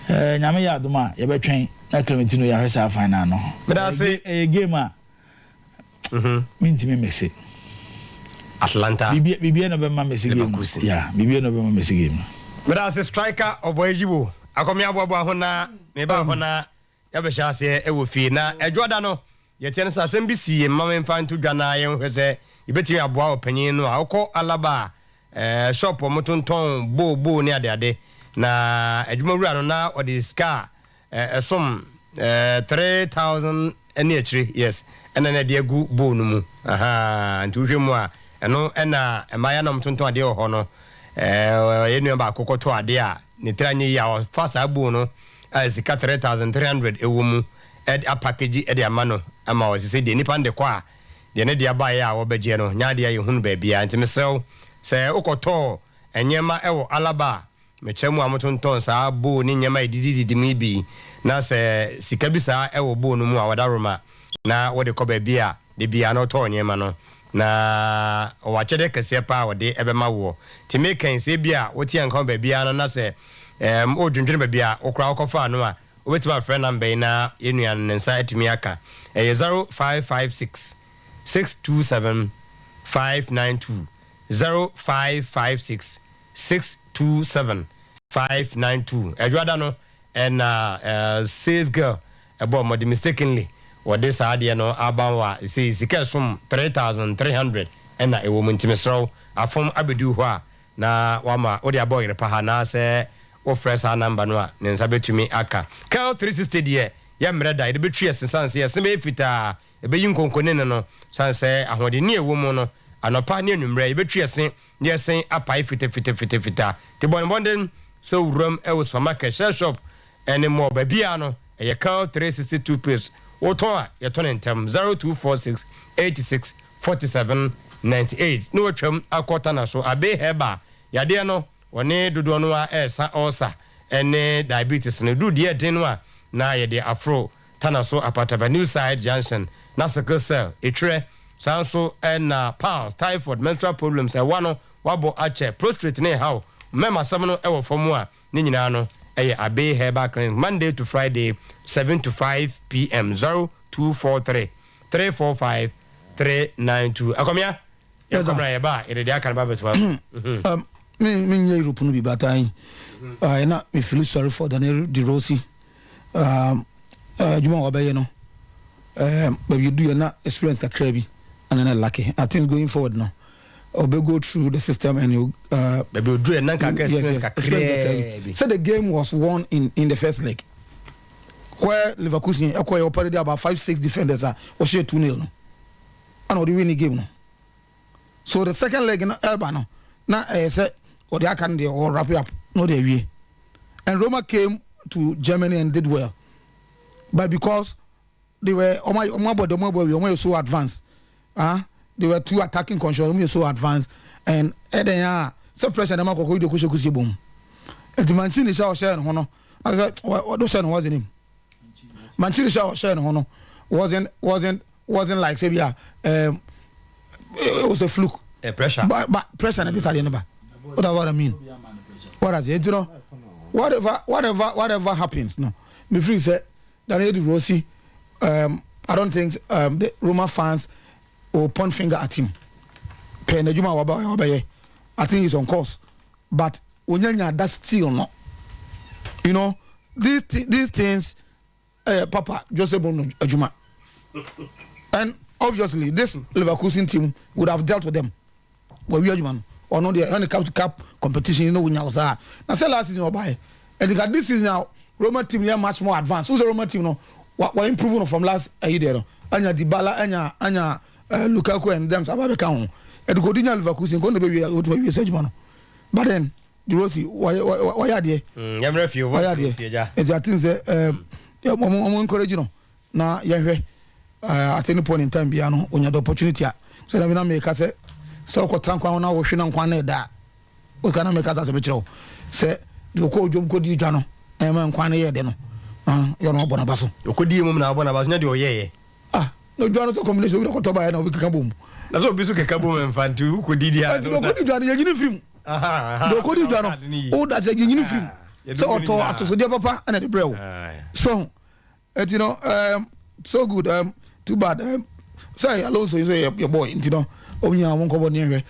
Nyame ya doma ye betwen na Clementino ya hwesa final no but I say a game minti me message
Atlanta
bibia no be ma message game yeah bibia no be ma message game
but I say striker oboyejibo akomi aboabo ho na me ba ho na ya be sha se e wo fi na edwoda no ye tie no sa asem bi si ma me mfa nto dwa na ye hwese ye beti aboa opanyin no akọ alaba shop omotonton bo ni ade na adwumawura no na odi ska som 3000 ene achiri yes ena na de agu bo no mu nti hwemu a eno ena emaya na mtonton ade ho no yenu ba kokoto ade a ne tranye ya fasa bo no sika 3300 ewo mu a package e de amano ama o se de nipa nde kwa de ne de aba ya wo beje no nya de ya yehunu ba bia nti mesew se ukoto enyema ewo alaba mechemu amotonton saa bo ni nyama idididi mi bi na se sika bi saa ewo bo no mu awadaroma na wode ko ba bia de bia no to nyema no na wachede kese pa wode ebema wo ti meken se bia woti anka ba bia no na se odwundwene ba bia okra okofa no a obetima friend number na yenuan nsa atimi aka 0556 627 592 0556 627-592. Edwada no and sales girl about more mistakenly what this idea no abawa say sikasum 3300 and a woman timesro afom abedu hwa na wama odi aboy repa na se wo fresh number no a ne nsa betumi aka count 360 de ya mreda de betwi sense ya sembe fita e be yinkonkone no sanse ahode ne ewo no anopa ne nwumre betwi yesen apai fita te bonden so rum e was supermarket shop and more babia no e count 362 page woton a ye tonen tem 0246 86 47 98 no watwam akota na so abe heba yade no woni dodo no a esa osa ene diabetes no do de den no a na ye de afro tana so apataba new side junction na sickle cell etre sanso and pounds typhoid menstrual problems e wano wabo ache prostrate ne how mema samno ewo fomu a ni nyina no eye abe herbal clinic Monday to Friday 7 to 5 p.m. 0243 345 392 akomia ya komra ye ba ede dia kan ba betwa
me nye Europe no bi batai na me feel sorry for Daniel De Rossi juma obaye no but you do your na experience kakra bi and then lucky I think going forward now or go through the system and you
maybe do a experience.
So the game was won in the first leg where Leverkusen acquired already about 5-6 defenders was 2-0 and the winning game no. So the second leg in Elba no na say or the can they all wrap it up no they we. And Roma came to Germany and did well. But because they were we so advanced. They were too attacking conscious, we so advanced and then so pressure na mako ko kushe boom. And Mancini share no. I said what those was in him. Mancini share no wasn't like say it was a fluke.
A pressure.
But pressure na this at the number. What I mean? What I say, you know, whatever happens, no. Me free say Daniel Rossi, I don't think the Roma fans will point finger at him. I think he's on course, but that's still not. You know, these things, Papa Joseph Ajuma, and obviously this Leverkusen team would have dealt with them. But we are man or not when it comes to cup competition, you know when you was now say last season or buy, and this season now Roma team are much more advanced. Who's the Roma team? No, what improving from last year? Anya Dybala, Anya Lukaku, and them. Sababe count. And go dinner Leverkusen. Go to be such man. But then the Rossi, why are they?
I'm refuge. Why are they?
It's I think say I'm encouraging you. Now yeah, at any point in time, biano when you have the opportunity. So that we not make us say so. Ko tranquil na wo hwe na nkwane da. O kana make us as a becho. Say the ko jom ko di dwano. Ema nkwane ye de no. You know bona baso.
Okodi mum na bona baso na de oyeye.
No dwano so combination we ko to ba na we keka bom.
Na so bisu keka bom mfantu kodi dia.
No kodi dwano ye nyini film. No kodi dwano. O da se nyini film. So auto atoso de papa na de brew. So you know so good too bad say Alonso you say your boy you know onya won ko near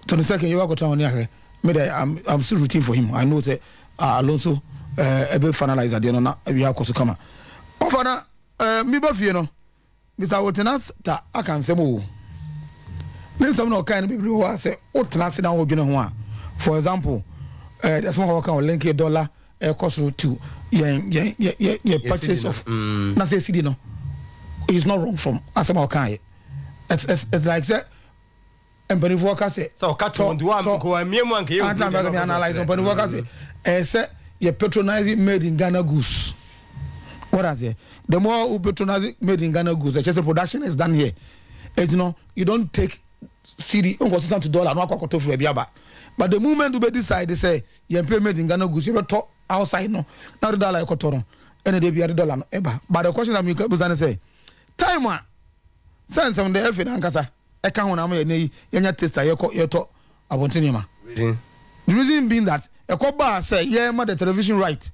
22nd you go town near me there I'm still rooting for him. I know say Alonso ebe finalize at the na we have to come ofana me ba fie no Mr. Wotenas ta akan say mo nin some no kind people who say Wotenas na wo dwene ho a for example there's one who can link $1 cost to purchase of na say CD no. It's not wrong from asema okan it's like say empany worker say
so kato do am ko amiemu anke you
analyze empany worker say say you patronizing made in Ghana goods. What I say the more you patronize made in Ghana goods the just production is done here. And you know you don't take CD consistent to dollar no akwakoto for biaba but the moment you decide they say you pay made in Ghana goods you talk outside no now the dollar ekoto no and they be the dollar no eba but the question that me go say time one sense on the F in Ankasa I can't want to yanya tester you to abontinima. The reason being that a coba say yeah the television right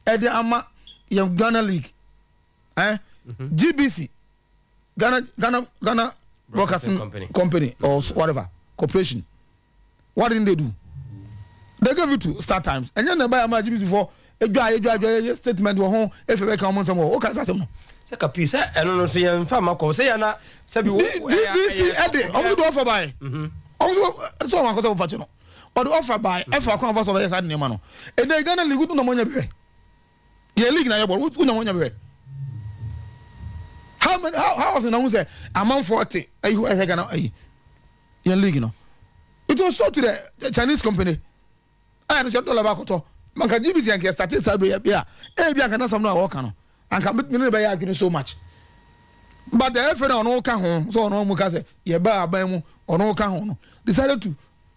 at the ama Ghana League GBC Ghana Broadcasting Company or whatever corporation. What didn't they do? They gave it to Star Times and then they buy a GBC for a statement or home if they come on some more. Okay, that's
Saka piece eno no se yan fa makọ se yana sabi wo
DBC ede omo do offer buy omo so wan ko so offer no o do offer buy e fa kon offer so buy sa de ma no e dey Ghana League no mo nya be ye league na ye ball no mo nya be how was na say amount 40 ayu e Ghana ayi ye league no it was sold to the Chinese company I no $1 back to man ka GBC and get started sabi ya e bia kana sam no work no and can make me buy so much. But the FN on all can so no mukase ye ba abamu on all can decided to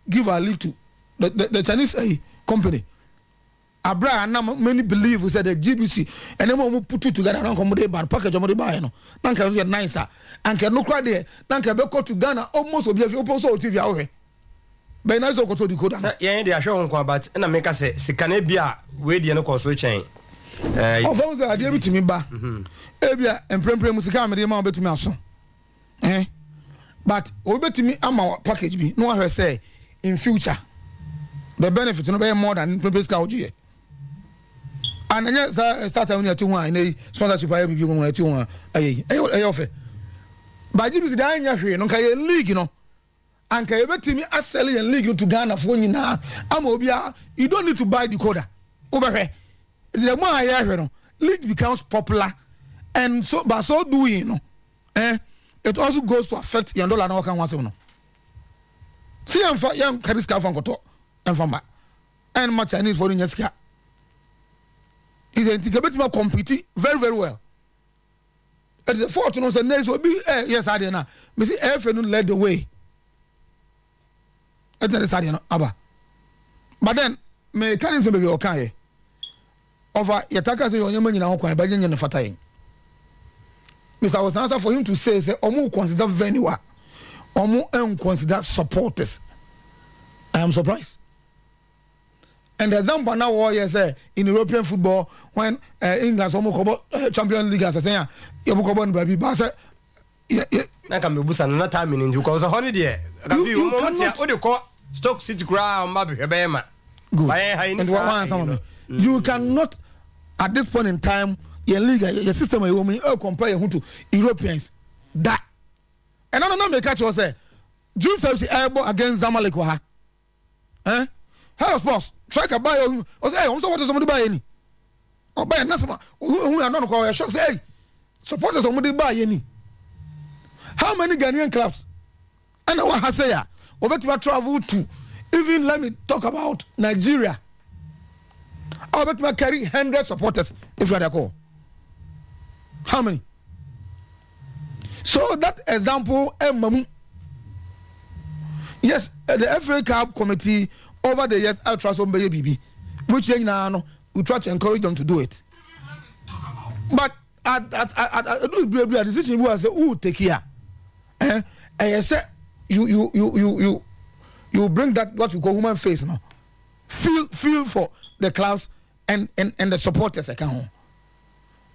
give a leave to the Chinese company. Abra and many believe we said the GBC and then we put it together and come ban package of buy no. Nanka was nicer and can no cry there. Nanka be go to Ghana almost obi opo TV away. Be na so ko to decoder.
Sir, ye dey ahwe won but na make us say sikane bia we dey no so chain.
Of the idea with me ba ebia emprempre musika amede ma obetumi aso but obetumi ama package bi no ahwe say in future the benefit no be more than previous ka ogie and anya start when you to one na sponsorship ayi bi go to one ayi offer but you see that anya hwe no ka ye league no anka ebetumi asell ye league to Ghana for nyina ama obia you don't need to buy decoder obehwe the more I hear, league becomes popular, and so by so doing, it also goes to affect young dollar now can once no. See young carry scarf and koto and from back. And much Chinese for in your scar. Is a bit compete very, very well. At the fourth, you know, the next will be yes, I did not. Missy F led the way. At the Sadian Abba. But then, may can't be okay. Over Yatakas on your money now, quite by the Fataying. Mr. was answer for him to say, Omu consider venue, Omu consider supporters. I am surprised. And the example now was in European football when England almost Champions League as I say, you almost baby, but
I can be boosted another time in because a holiday. You cannot. What do you call Stoke City ground?
Good. You cannot at this point in time. Your league, your system, you compare who to Europeans. That and I don't make catch you say June Thursday airball against Zamalek wa ha. Hello sports. Try to buy you. Say, I'm so what somebody buy any. Or buy nothing. Who are not call a shock. Say, supporters somebody buy any. How many Ghanaian clubs? And I want to say, over to travel to. Even let me talk about Nigeria. I bet to carry 100 supporters if you are call. How many? So that example, yes, the FA Cup committee over the years, I'll trust on baby, which now we try to encourage them to do it. But I do be a decision who I say, "Who take care?" And I say, you bring that what we call human face now. Feel for the clubs and the supporters account.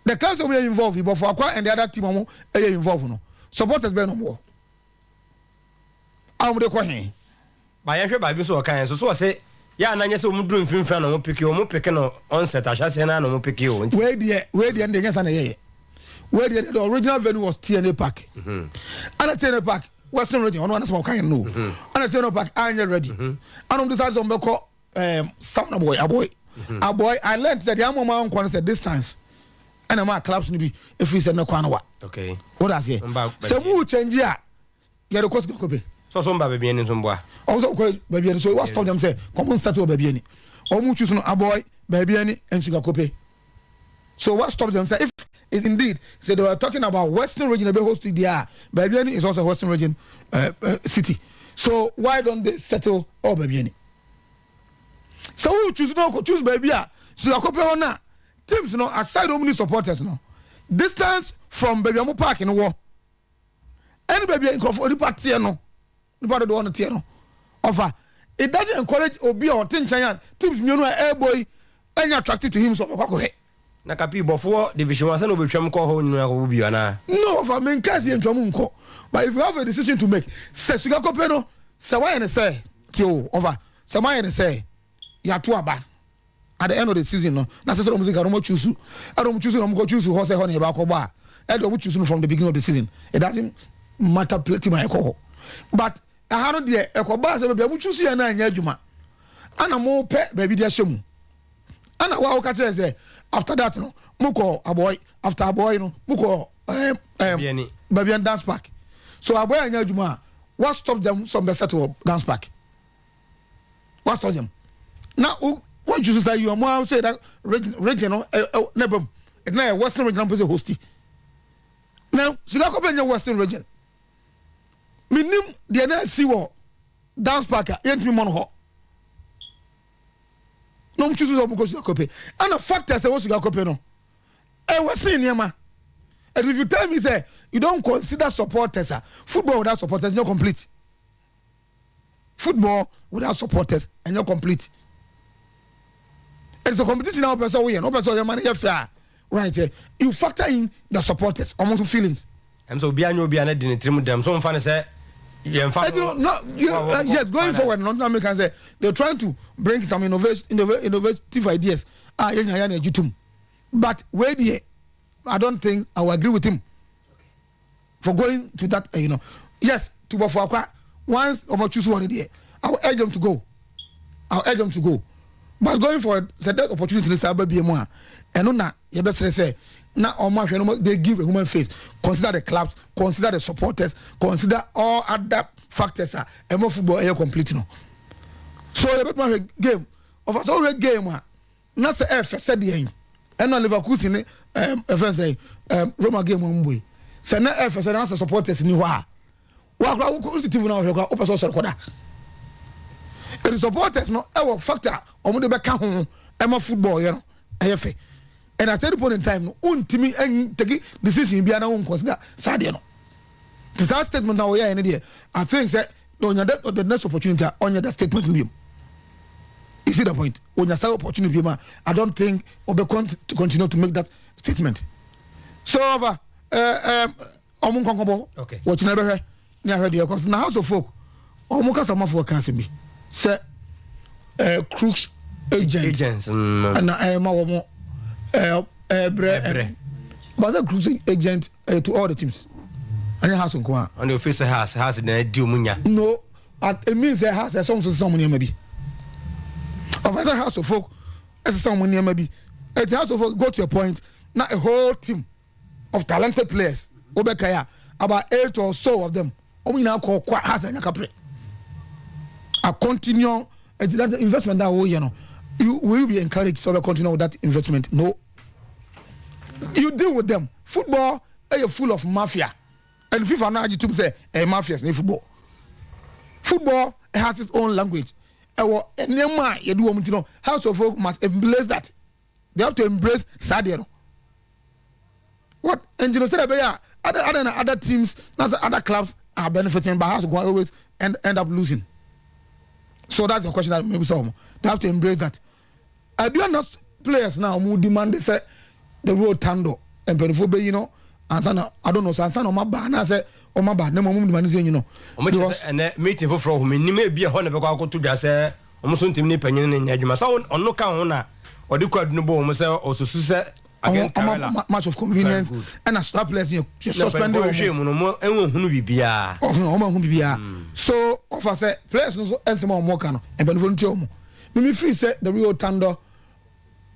The clubs are involved, but for Aqua and the other team are involved. No supporters be no more. I'm the question.
By every Bible so kind so say ya na nyese omu drum finfan no mo pick no onset ahase na no mo pick you.
Where the end against na ye. Where the original venue was TNA Park. And at TNA Park Western region on one small kind no. And at TNA Park are ready. And on the side on be call some boy a boy I learned that the amount on quantity distance. And my clubs ni bi if we say no kwanawa.
Okay.
What I say? So mu change ya. You the cost go pay.
So some baby any some boy.
Also baby any so what stop them say come on start baby any. Or mu choose no a boy baby any and sugar kope. So what stop them say if is indeed say they were talking about Western region be hosted there. Baby any is also Western region city. So why don't they settle all baby any? So who choose no choose baby sugar kope on na. Teams no aside how many supporters no distance from baby amu park in war any baby in for the party no nobody don't want to no offer it doesn't encourage obi or teams you know air boy any attracted to him so kwakọ
na kapi before division 1 say no betwam call ho nyinu akọ bi ana
no offer men case entwam nko but if you have a decision to make say sugar kope no say why and say tio offer say why and say ya to aba at the end of the season no na say so music I don't choose who say honey about koba I don't choose from the beginning of the season it doesn't matter plenty my call but I had the ekoba say baby choose ya na anya adwuma ana mo pe baby dia shemu ana wa ka say after that no mo call a boy after a boy no mo call baby and dance park so a boy anya adwuma what stop them some better to dance park what stop them now what you say you are more say that regional nebum it's not a Western region person hosty now so that open your Western region minim the na see what dance park yentimi mon ho no choose so because kope and the fact that say what you kope no we see niema and if you tell me say you don't consider supporters football without supporters is not complete football without supporters and not complete. It's a competition now person we no person your manager fair right you factor in the supporters almost feelings
and so bia no bia na di trim dem so mfa say yes going forward no make can say they're trying to bring some innovative ideas but where the I don't think I will agree with him for going to that yes to Bafakwa once or choose one idea I will urge them to go but going forward, said that opportunity is about be more. And on that, you best say
now they give a human face. Consider the clubs, consider the supporters, consider all other factors. And more football are complete. So the better game of us all game. Not the F said the end. And now Leverkusen FSA Roma game on boy. So now F said as supporters in Niwa. What TV now? Open source recorder. The supporters no our factor. Omo de beka ho. Emma football, you know. And at any point in time, Timmy and take decision be an consider Sadio. That statement now, yeah, I think that the next opportunity on that statement. You see the point? When you start opportunity, I don't think we'll be to continue to make that statement. So, okay. What you never heard, near heard the because now house of folk, almost some of what can be. Say, crooks. Agents and I am more but a cruising agent to all the teams. And it has on the officer has in a Dumunya. No, it means it has a song for someone maybe. Of as a house of folk, as someone near maybe. It has to go to a point, not a whole team of talented players. Obekaya, about 8 or so of them. Only now call quite has a capre. A continue, that's the investment that way, you know. You will be encouraged to continue with that investment. No. You deal with them. Football is full of mafia. And FIFA now to say a mafia is football. Football has its own language. House of Folk must embrace that. They have to embrace Sadio. What? And you know, other teams, other clubs are benefiting, but House of Folk always end up losing. So that's the question that maybe some they have to embrace that. I do not players now who demand they say the road tando and Penfobe, you know, and I don't know, so I'm my bad. I say, oh my bad, no more demand you know. And meeting for from me, may be a honor because to the say, almost something opinion in Eduma. So on no count or do quite no bomb or so against much of convenience and a stop players you suspended. So, of us, players and some more can and Benvoluntium. Mimi Free said the real Tando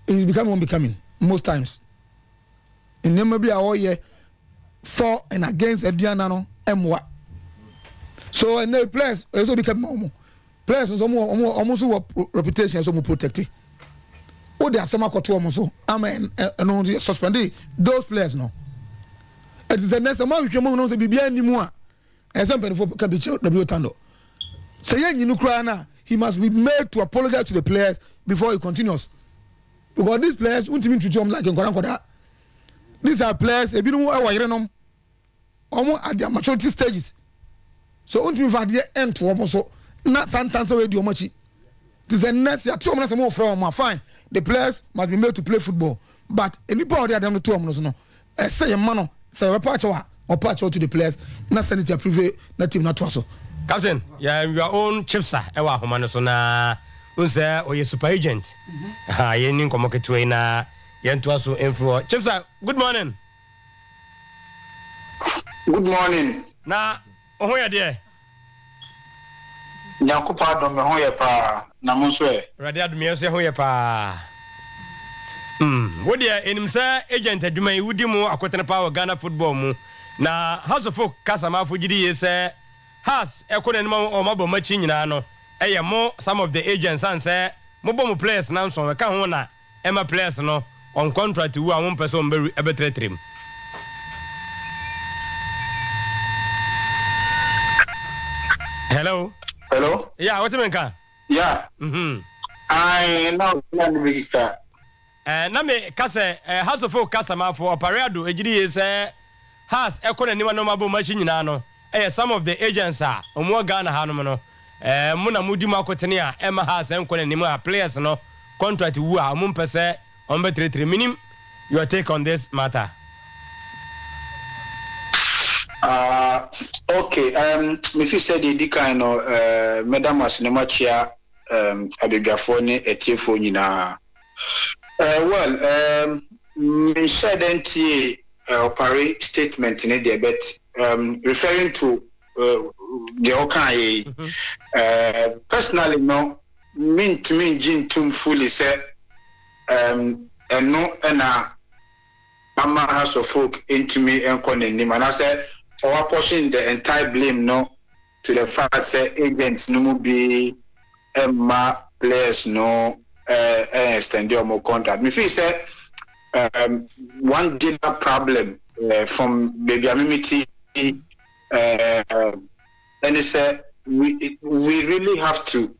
is becoming most times. In Namibia, all year for and against Edianano and what. So, and the players also become more. Players almost reputation so more protected. Oh, there are some so and suspended those players no. It is the next amount you know to be behind anymore. And some people can be the real Tando. Say you know, he must be made to apologize to the players before he continues. Because these players won't even treat him like in Korankoda. These are players, if you know what you're almost at their maturity stages. So, won't you find the end to almost not sometimes already do much. This is next year, 2 minutes more from fine. The players must be made to play football. But anybody at them 2 minutes, no. Say a man, say a patch or patch out to the players, not send it to a private, not team, not also.
Captain, yeah, your own chipsa, Ewa Homanosona, Unsa, or your super agent. I ain't come to a Yentuaso info. Chipsa, good morning.
Good morning.
Now, oh, yeah, dear.
Nyakupa do me hoye pa na monswe
Radia do me hoye pa wo dia enim sa agent adwuma yi wudi mu akotene pa Ghana football mu na House of Folk kasama afugidi ye se has ekone nima o mabo machi nyina no eye mo some of the agents and say mo bom players na nso ka ho na ema players no on contract wu a mo person be ebetretrim. Hello.
Hello?
Yeah, what's your name?
Yeah. I know America.
Na me kase House of Folk customer for Operado ejidi is has ekona niwa no mabo machine nyina no. Some of the agents are omo Ghana ha no no. Mu na mudi makotene a ema has enkona niwa players no contract wu a mo mpese on be 33 minim your take on this matter.
Okay, if you said the kind of Madam Asinemachia Abigafone etifo na well Shadenti operate statement in the bet referring to the okay personally no mean Jin Tum fully said and no and Ama House of Folk into me and Conan. And I said, or pushing the entire blame no to the fact that agents no be Emma players no extend your more contract. Me feel say one general problem from baby amity and it said we really have to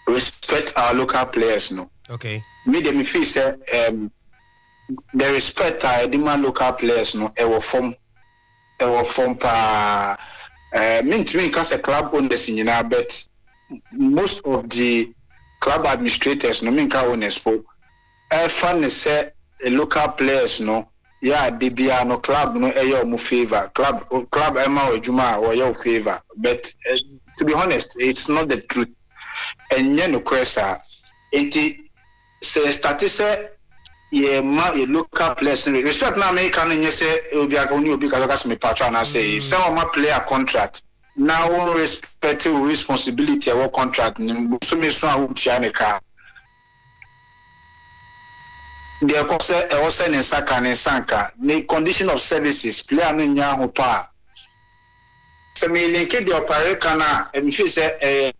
respect our local players no.
Okay.
Me feel say the respect our demand local players no ever form pa me cause a club owners in but most of the club administrators no mean can owners po fun say local players no yeah they be no club no mu favor club Emma or Juma or your favor but to be honest it's not the truth and no question it say status yeah, my local players respect now me can you say it will be a only because me patron I say some of my player contract now respect responsibility of contract so me so I Chianica the course also in Saka and Sanka the condition of services player no nya ho pa so me link the operator na and she say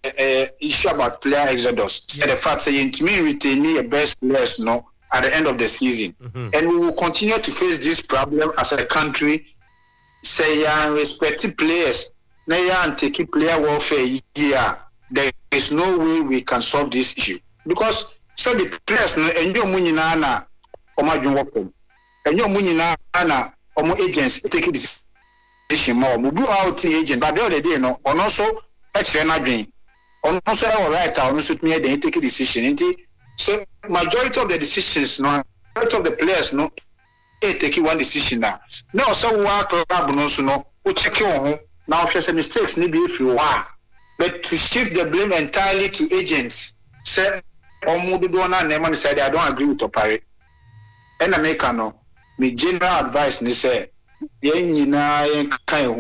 issue about player exodus the fact say you me retain a best players no at the end of the season. And we will continue to face this problem as a country. Say respective players, take player welfare here. There is no way we can solve this issue. Because so the players and your money na oma work from. And your money na omo agents take this decision more. We do out the agent, but the other day no on also extra dream. On also our right on also me they take a decision. So majority of the decisions, no, majority of the players, no, take one decision now. No, so work club no, so no, we check on now. If there's mistakes, maybe if you are, but to shift the blame entirely to agents, say, Omudona Neman said, I don't agree with Opare. And Americano, my general advice, they say, Yen kind of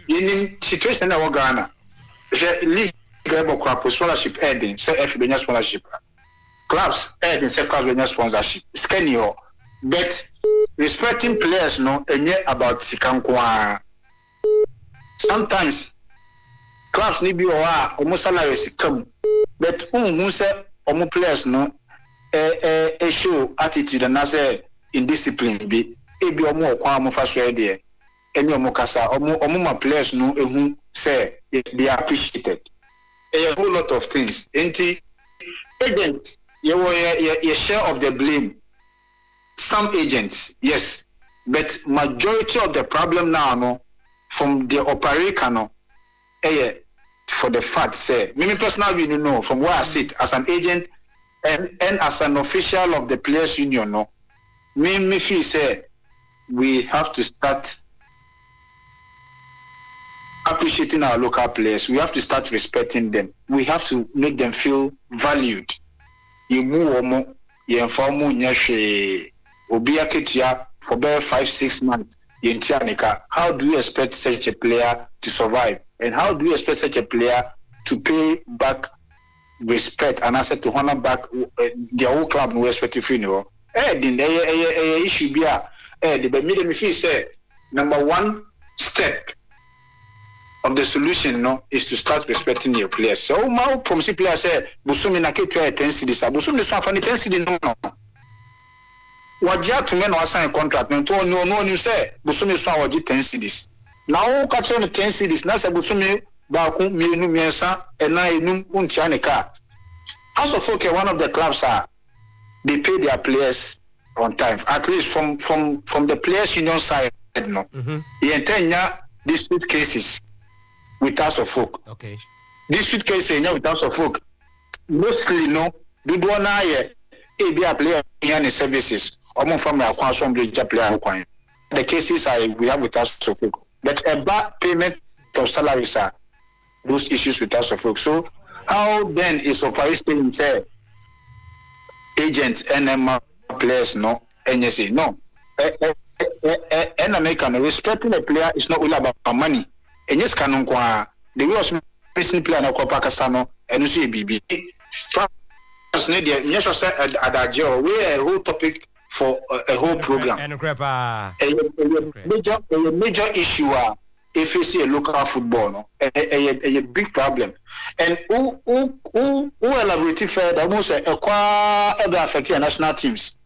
in situation of Ghana, league crop scholarship heading, say, FBN scholarship. Clubs and clubs with sponsorship. Scanio, but respecting players no and about Sikankwa. Sometimes clubs need be almost salaries come, but who say omo players no a show attitude and as indiscipline be omo kwa mo fa so there. Any omo kasa omo players no who say they are appreciated. A whole lot of things. Enti agent you share of the blame. Some agents, yes, but majority of the problem now, no, from the operator, no, for the fact, say, me personally, you know, from where I sit as an agent and as an official of the players' union, no, me feel say we have to start appreciating our local players. We have to start respecting them. We have to make them feel valued. You move you inform Obia Ketia for about 5-6 months in Tianica. How do you expect such a player to survive? And how do you expect such a player to pay back respect and answer to honor back their whole club no respective funeral? The issue be the me feel say number one step of the solution no is to start respecting your players. So my promise player say Busumi na ketu 10 cities. Busumi so afani 10 cities no. Wajia to men was sign contract no you say Busumi so waji 10 cities. Now catch on 10 cities na say Busumi ba ku mienu miensa ena enum untia ne car. House of Folk one of the clubs are they pay their players on time. At least from the players union side no. The entire dispute cases with House of Folk.
Okay.
Dispute case with House of Folk. Mostly no, do na ye be a player in services. Or from our assembly player. The cases we have with House of Folk. But a bad payment of salaries are those issues with House of Folk. So how then is operation say agents and players no NSA no and American respecting a player is not all about money. And yes, canon kwa the way of person player na kwa Pakistano and you BB. Yes, I said at that job we a whole topic for a whole program.
And
a major issue if you see a local football, no, a big problem. And who elaborate further almost ever affect national teams.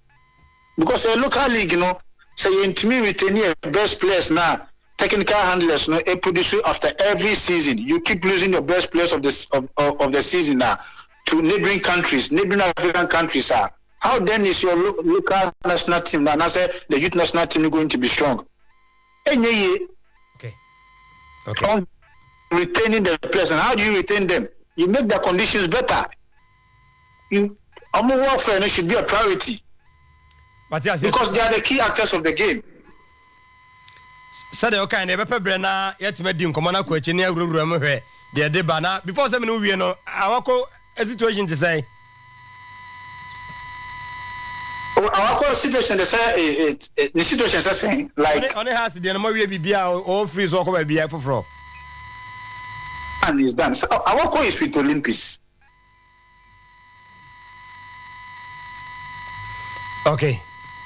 Because a local league, you know, say you intimate retain best players now, technical handlers, no, produce after every season. You keep losing your best players of the season now to neighboring African countries. How then is your local national team now? I say the youth national team going to be strong. Okay. Retaining the players, and how do you retain them? You make the conditions better. Warfare should be a priority. But yes, because they are the key actors of the game.
So okay, never Brena yet made him come on a question near room here. The debana before 7 we know our situation to say.
Our situation is the situation is saying like
only has the more we be all free so come be for
and is done. So our call is with Olympics.
Okay.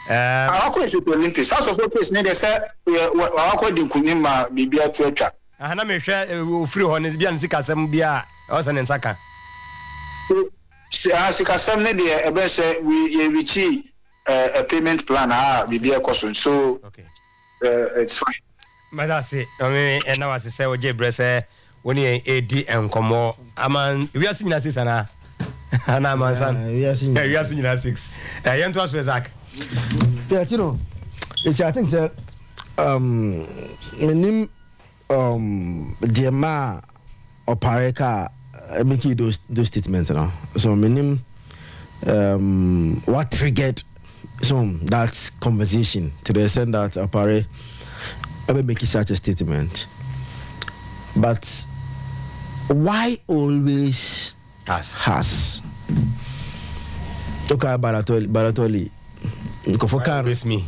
Our call is with Olympics. House of Olympics need say our call din kunima bibia tuatwa.
Ana me hwe free honest bia nsikasem bia o se nsaka.
Sikasem ne de ebe say we reach a payment plan bibia cost so
okay.
It's fine.
But that's it. I mean, and now as I say Oje Brese when you AD and come aman we are seeing assist ana man san we are seeing 6 you to us Zach.
Yeah, you know, it's I think that my name Diema Opareka making those statements now. So my name what triggered that conversation to the extent that Opare ever making such a statement. But why always has? Okay, Baratoli.
With me.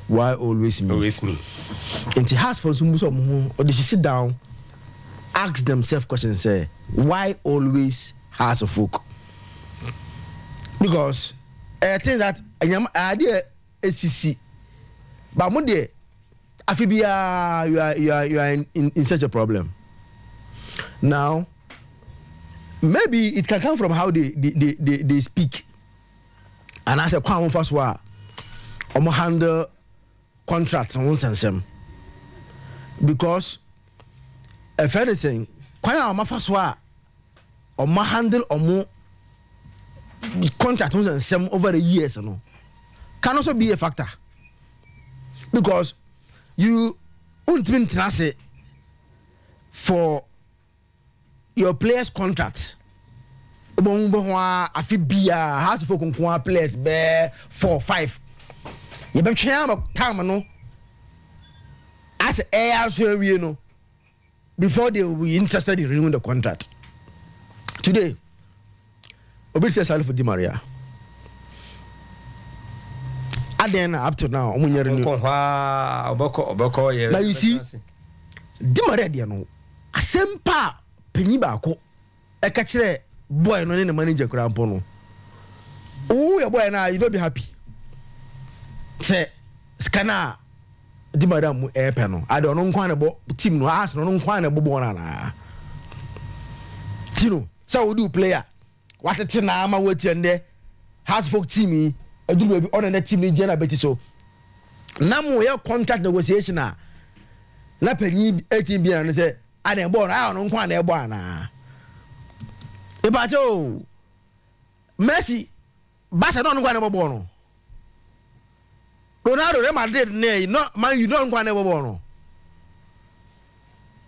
Why always me?
Always me.
And he has for some or they should sit down, ask themselves questions, say, why always has a folk? Because I think that idea is but Monday, I feel you are in such a problem. Now, maybe it can come from how they speak. And as a common first war, handle contracts and sense. Because if anything, quite a first war, handle contract over the years, can also be a factor. Because you won't be interested for your players' contracts. I feel how to focus players 4 5. You better change about time, no. As you know, before they will be interested in renewing the contract. Today, Obisi said for Di Maria. Then up to now, now you see, Di Maria, you know, a sempa penny bako, a catcher boy, no any manager crampono. Oh, your boy now, you don't be happy. Say, scanner, Di Maria air panel. I don't know quite about team no ask no quite about Bonana. Tino, so we do player. What a thing I'm waiting there. Has folk team. I do be on the team in Jena Betty so. Now we have contract negotiation na penny 18 billion and say I don't born I don't quite a bona. Ebajo Messi Basa don't quite a bono. Ronaldo Real Madrid nay not man you don't quite a bono.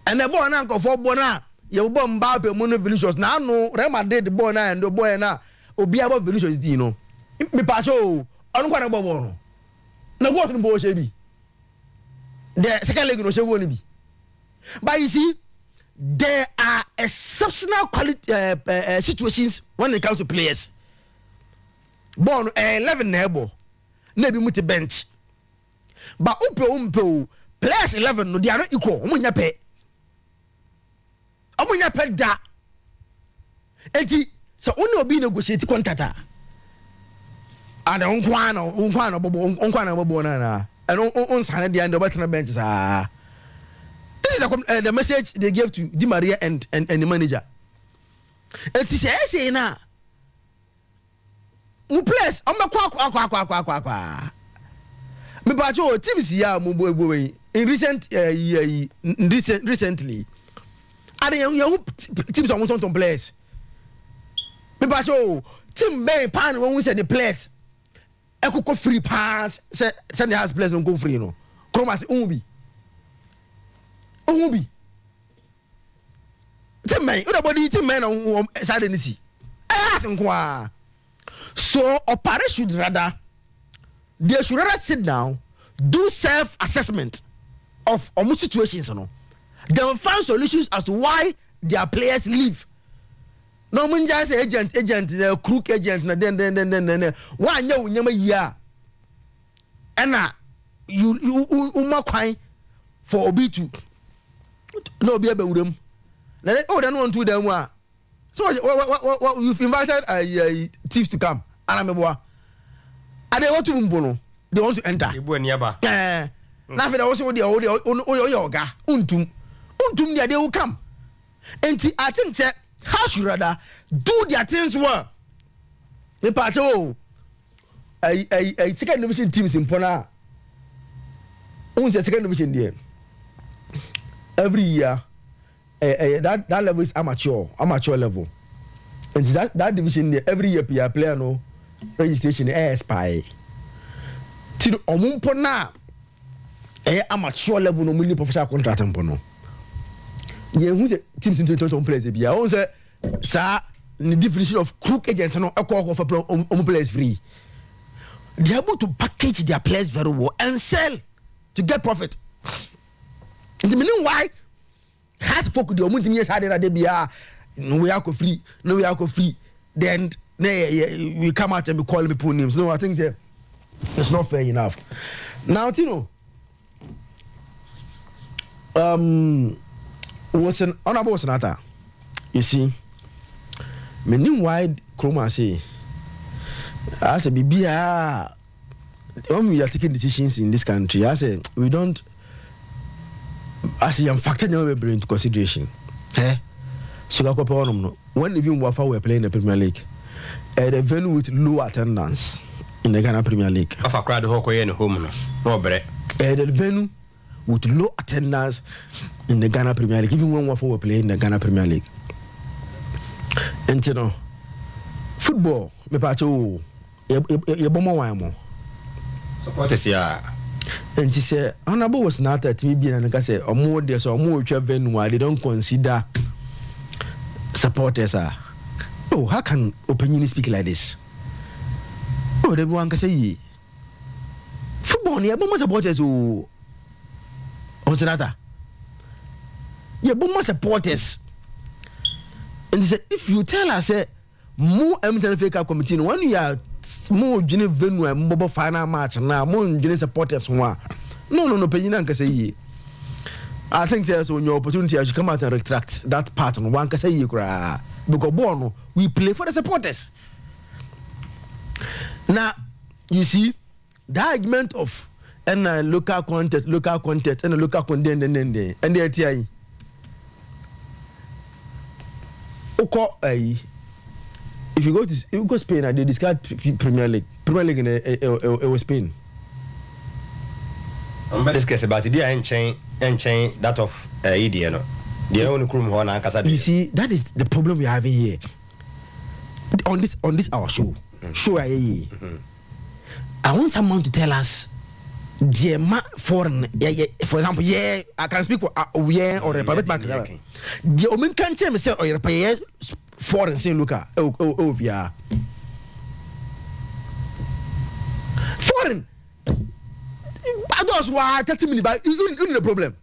And the boy uncle for Bona you born Mbappe Mono Vinicius now no Real Madrid the boy na and the boy na obi about Vinicius Dino. Me pacho onu kwa na bobo no na go to bo she bi the second leg no she go ni bi but you see there are exceptional quality situations when it comes to players born 11 na ebo na bi muti bench but umpe players 11 no they are not equal omunya pe da enti so only obi negotiate contract and onkwana bobo na and on sign the end of the bench this is the message they gave to Di Maria and the manager. And he say na mu place kwa me ba jo teams ya mu boy in recently are young teams on ton players me ba jo team be pan when we say the players e ko free pass say the house players don't go free no kroma say unbi team man everybody team man on side ni si so operation they should rather sit down, do self-assessment of almost situations, then find solutions as to why their players leave. No man just agent, crook agent, then why no yeah. And you quine for Obi2. No be able them. Then want to them what. So what you've invited thieves to come. And I'm a they want to mbono. They want to enter. Now for the also the yoga. Untum they will come. And I think that how should rather do their things well. The part a second division teams in Pona. Only second division there. Every year that level is amateur level. And that division there every year player no registration expire till omumpo na amateur level no mini professional contract mpono ye hu se teams in 20 players bia on say sa the definition of crook agent no ekọ for players free. They are able to package their players very well and sell to get profit. In the meanwhile has folk the omuntimi yes had they bia no we are free then we come out and be calling people names. No, I think it's not fair enough. Now, Tino, was an honorable senator. You see, meanwhile, Chroma say, I said, when we are taking decisions in this country, I say we don't. I say I'm factoring our into consideration. When even Wafa were playing the Premier League, at a venue with low attendance in the Ghana Premier League. At a venue with low attendance in the Ghana Premier League, even when Wafa were playing in the Ghana Premier League. And you know, football, me pacho, ye bomo wamo. Supporters ya. And he said, honorable was not at me being and I say, or more there's or more venue, they don't consider supporters are. Oh, how can opinion speak like this? Oh, everyone can say football near Boma supporters who on Senata. Yeah, Boma supporters. And he said, if you tell us more Edmonton FA Cup committee, when you are more Jenny venue and mobile final match now, more Jenny supporters one. No, opinion can say. I think there's on your opportunity as you come out and retract that part on one can say you cry. Because Bono, we play for the supporters. Now, you see, the argument of local contest, and a local content, and the TI. If you go Spain, they discard Premier League in Spain.
I'm very scared about it. I chain that of Idiano. The only crew who are
you see, that is the problem we're having here. On this our show. I want someone to tell us the foreign, for example, I can speak for or a private market. The Omen can't tell me say or foreign say look at yeah. Foreign. Those who are 30 minutes back, you the problem.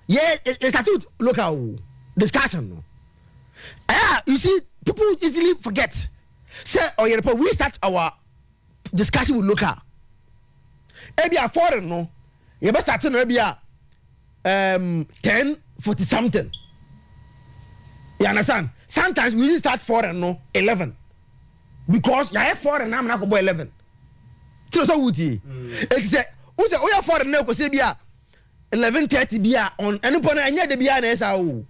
Yeah, a statute local discussion. You see, people easily forget. Say, Oyerepa, we start our discussion with local. Maybe a foreign, no? You better start maybe 10:40 something. You understand? Sometimes we start 4 and no 11 because you have 4 and I'm not go 11. So what you? Except who say we have 4 and no go say bia 11:30 bia on any point anya de bia na esa o.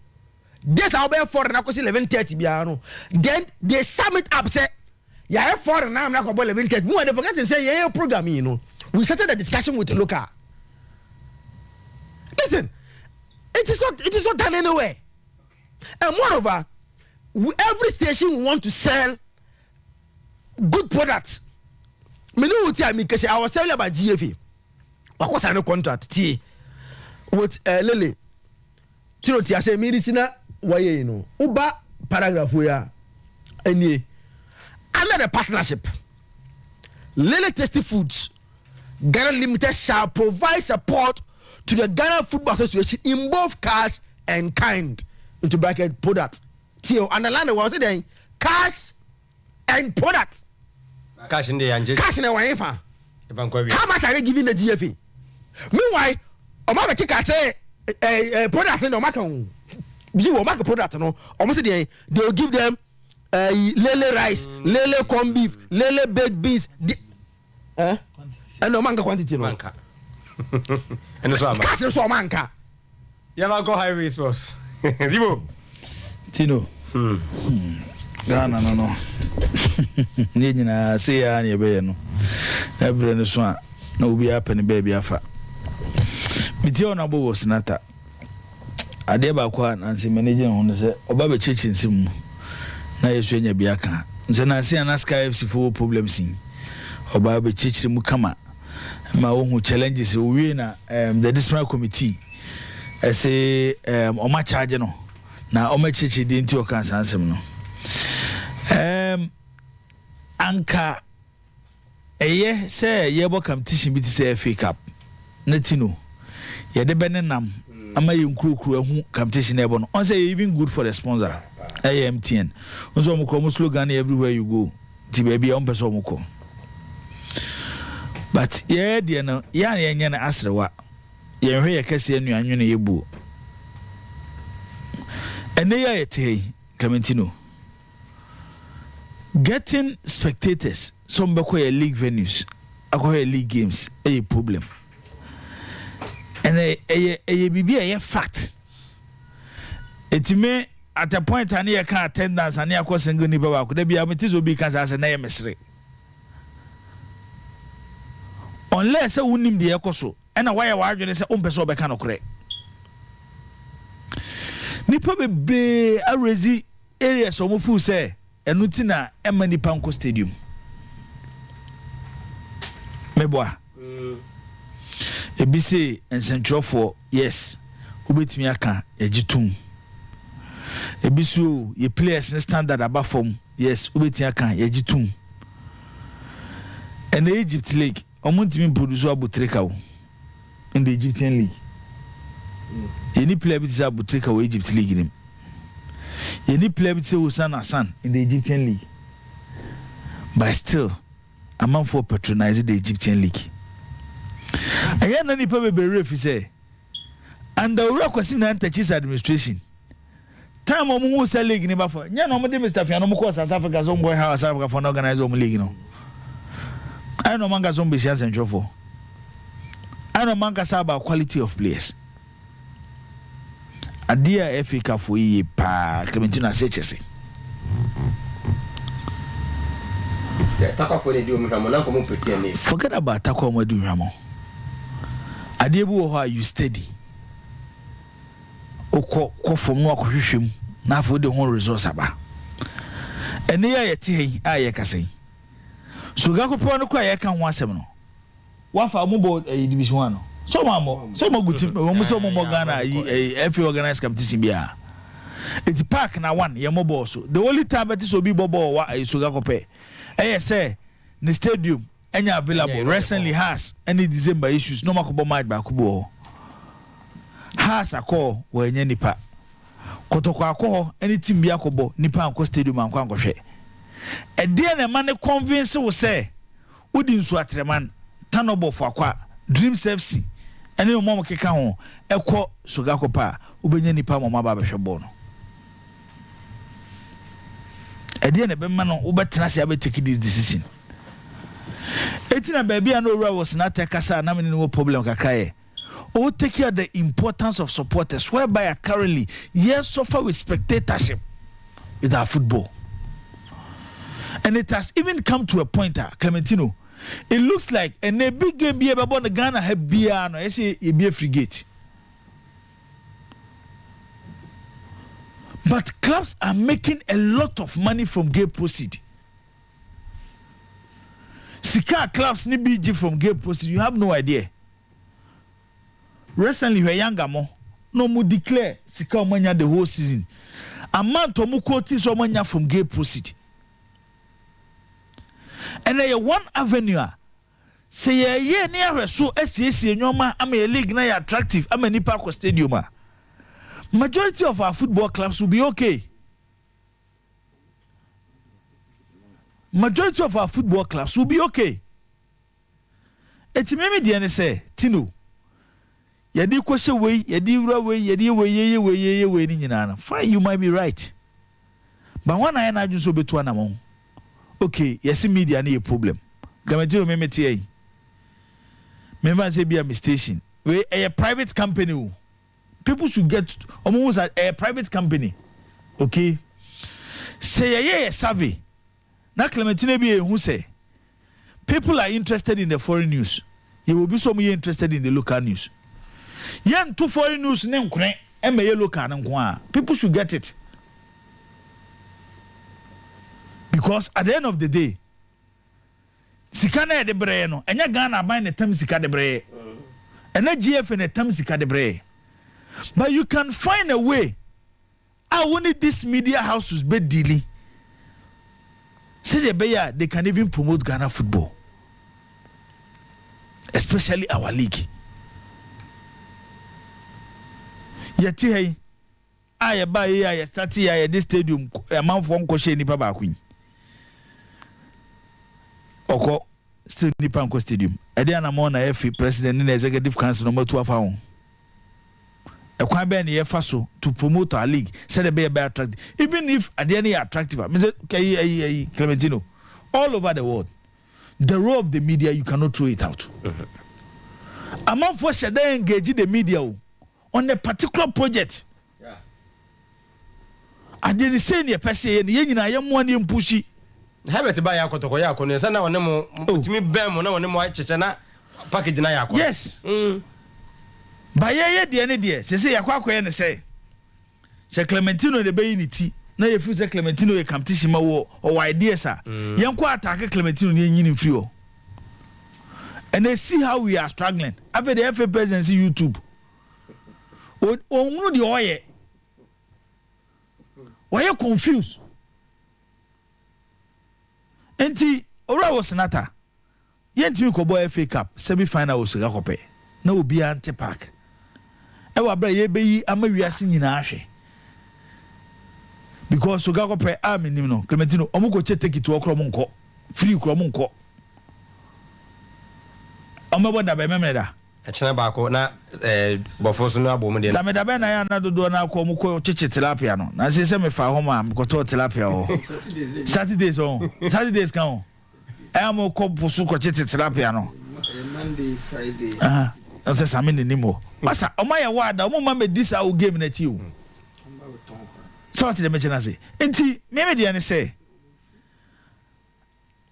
This how be 4 and go say 11:30 bia no. Then they sum it up say you have 4 and I'm not go 11:30. Mo dey forget to say yeah program you know. We started the discussion with the local. Listen, it is not done anywhere. And moreover, every station want to sell good products. Me know what I mean because I was selling about GFA. Of course I know contract T with Lily. Tino I say medicine why you know. Uba paragraph where any under the partnership. Lily Tasty Foods Ghana Limited shall provide support to the Ghana Football Association in both cash and kind. Into bracket product. Tio underline the one say cash and product.
Cash in the anje.
Cash in the one how much are they giving the GFA? Meanwhile, Omama Kika say product in the market. You will make a product no. Almost they will give them lele rice, lele corn beef, lele baked beans. And no manka quantity no.
Manka. And the swam.
Cash so manka.
Yalla go highways boss. Ribo.
Tino. Ghana no. Ni nyina se ya na ebe no. Ebre no so a na obi apene baby afa. Miti ona bo senata. Ade ba kwa na nse manager ho no se oba be chechi nsim na yesu enya bia ka. Nse na se na Sky FC for problems in. Oba be chechi mu kama. Ma wo hu challenges we na the disciplinary committee. I say oma charge no na oma chechi di nti o kan sansem no anka eye say yebo competition bi ti say FA Cup na tino ye de benenam ama ye nkurukuru ahu competition ebo no on say even good for the sponsor AMTN onso omko mo slogan everywhere you go ti baby on person omko but ye de no ya ye na asrewa yenhwe ye kase anuanwe no yebu ene ya yete Kamentino getting spectators some bekoye league venues akoye league games a problem and a bibi a fact etime at a point ani ye kan attendance ani akosengo ni baba ko da bia metizo bi kan sa na ye mesre unless unim de yakoso ena why wa adwene se ompese obeka no kore nipa bebe arezi areas omofu se enuti na ema nipa nko stadium meboa ebise ensentrofo yes obetimi aka egitum ebisu ye players in standard abafom yes obetimi aka egitum and the Egypt League omuntimi produce abutreka in the Egyptian League. Any player with Abutreka or Egypt League in him. Any player with Hassan in the Egyptian League. But still, a man for patronizing the Egyptian League. I had any probably ref say, and the rock was in Antachis administration. Time of Musa League in Buffer. Yeah, no, Mr. Fiano, South Africa's own boy house, Africa for an organized home league. I know Manga Zombie shares and Joffo. I know Manga Saba quality of players. A dear FA Cup for ye pa Clementina Sechese. Forget about Tako Madu Ramo. A dear boy, you steady. Oko from Wakushim, now for the whole resource aba. And near a tea, I say. So Gako Pono Quay can one seminal. What for mobile a division one? Some good almost more Ghana a FA organized competition bia. It's park na one ya mobile so. The only time that is will be bobo wa Sugako pay. I say the stadium any available recently has any December issues no makobo might ba kubo. Has a call where nipa. Kotoko akọ any team bia kobo nipa anko stadium anko anko hwe. E dia na man convince wo say udi nso atreman tanobo for akwa Dreams FC ene no mom keka ho ekọ Sugako pa ubenya nipa mama ba behwe bo no ɛdeɛ na bɛma no wobɛtena se abɛtake this decision. Etina baby and Ora was not a casa, no problem kakaye. Oh, take care of the importance of supporters, whereby currently yes suffer with spectatorship with our football. And it has even come to a point, Clementino. It looks like a big game be about the Ghana have biano, I say it be a frigate. But clubs are making a lot of money from game proceed. Sika clubs ni BG from game proceed, you have no idea. Recently, we younger mo no mu declare Sika omanya the whole season. Amount of mu quote so omanya from game proceed. And there one avenue. Say ye near so SCC nyoma am a league na attractive am any park stadium. Majority of our football clubs will be okay. Majority of our football clubs will be okay. Eti meme diane say, Tino, yadi kwashe way, yadi ura way, yadi way ni nyina. Fine, you might be right. But one I na so betu anamon. Okay, yes media ni a problem. Gametiro meme tie. Member say be a mistake. We a private company. People should get almost a private company. Okay? Say a survey. Na Clementine be who say people are interested in the foreign news. You will be so much interested in the local news. Yan two foreign news name kune eme local na people should get it. Because at the end of the day, sika na de bre no, enya Ghana ban na tam sika de bre. Ena GF na tam sika de bre. But you can find a way. I want this media houses be dealing. Say they can even promote Ghana football, especially our league. Yeti hey, I buy I start here this stadium. A man from Koshe nipa ba queen. Oko still nipa Nko stadium. Ede anamona FA president and executive council number 12. A kwambe ni yefa so to promote our league. Say the be attractive. Even if at the end attractive, Clementino, all over the world, the role of the media you cannot throw it out. Among for should they engage the media on a particular project. Yeah. I didn't say any person yen I am one in pushy.
Have it by Yakotoko Yakon, and now no to me bam on one chechana package na Yakon. Yes.
Ba ye de ne de se yakwa ne say Clementino de be unity na ye fu se Clementino ye competition ma wo o ideas a yenko attack Clementino ne nyini free o. And they see how we are struggling after the FA presidency YouTube o hunu de oye why confused enti ora was nata yentimi ko boy FA Cup semi final o siga kope na obi ante park ewa bra ye beyi amawiase nyina ahwe because so ga kope amenim no Clementino omuko che take it okro monko free kro monko omabo da be memeda
echena ba ko na bofo no abom de
tameda be na ya na dodo na ko muko cheche tilapia no na se me fa homa ko to tilapia o Saturdays kan o am ko pusu ko cheche tilapia no
Monday Friday
I say Samini Nimo. Masa, Omaya Wada, Mama made this our game at you. So what did the mention say? Enti, maybe the say.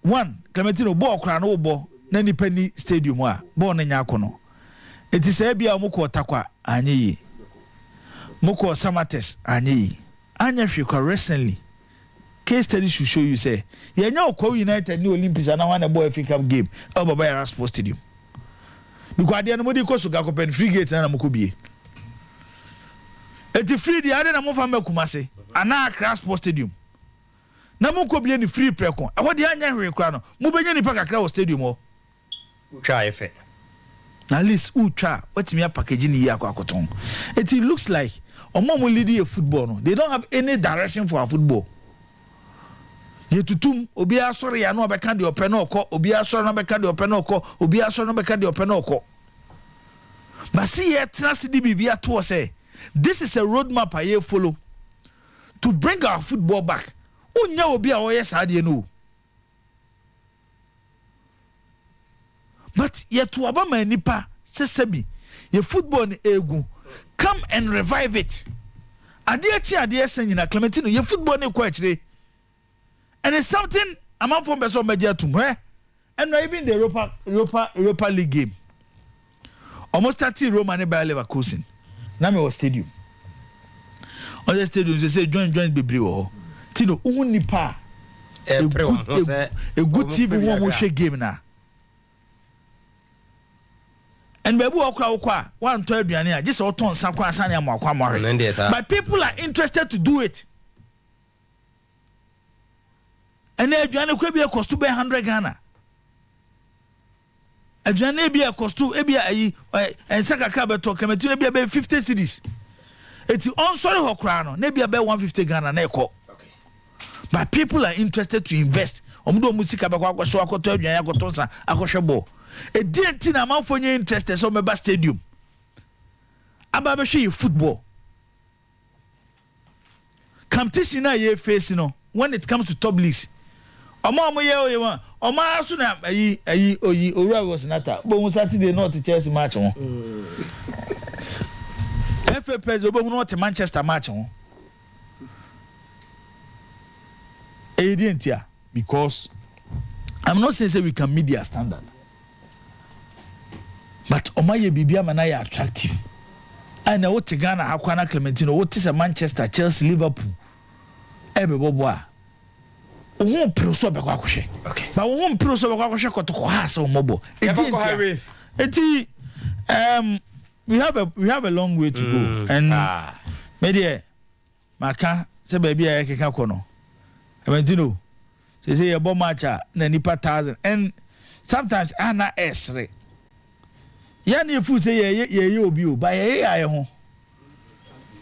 One, Clementino ball crown obo, Nanny Penny Stadium wa, born in Yakono. It is Abia Moko Takwa, Anyi. Moko Samates, Anyi. Anya Shika recently. Case study should show you say, you know, Co United New Olympics and I want a boy Cup game over by our sports stadium. Because the anybody goes to Gakopen free gates and Amukubi. It's free the other Namofame Kumase, and now Crash Sports Stadium. Namuko be any free precon. I want the Anya Crano, Mubani Paka Stadium or
try if
at least Ucha, what's me a package in the Yakoton. It looks like a mom will lead a football. They don't have any direction for our football. Yetutum obia sorry anu abeka de openoko obia sorry no beka de openoko obia sorry no beka de openoko but see here trust bibia to say this is a roadmap I follow to bring our football back unya obi a oyɛ saa de no but yet to abama nipa sesebi ye football ni egu come and revive it ade sanyina Clementino ye football ni kwa chire and it's something among from beso media to me and even the Europa League game almost 30 Roma ne Bayer Leverkusen na me was stadium on the stadium they say join bebre wo tino uhun nipa a good TV one share game na and baby okwa one to aduane a just oton sakwa asane amakwa amore but people are interested to do it and aduane kwa bia cost to be 100 Ghana aduane bia cost to bia ayi ensaka ka beto Clementino bia be 50 cedis eti on sorry hokra no na bia be 150 Ghana na ekọ but people are interested to invest omudo musika be kwa akosho akoto aduane akoto nsa akoshe ball a DNT na manfo nye interested so meba stadium aba be hwe football competition na ye face no when it comes to top leagues omo ye oye omo aso na ayi oyi owura was nata bo Saturday not Chelsea match won FA Pez obo not Manchester match won e DNT because I'm not saying say we can meet their standard. But omaye bibia manaya attractive. I know what Ghana Hakwana Clementino, what is a Manchester, Chelsea, Liverpool. Ebe boboa. Won proso be kwakushe. Okay. But won proso be kwakushe kotoko ha so mobo. Eti we have a long way to go and media maka se baby ya keka kono. Clementino say your bomb match na nipa 1000 and sometimes ana esre. Yani fu say ye obi o ba ye aye ho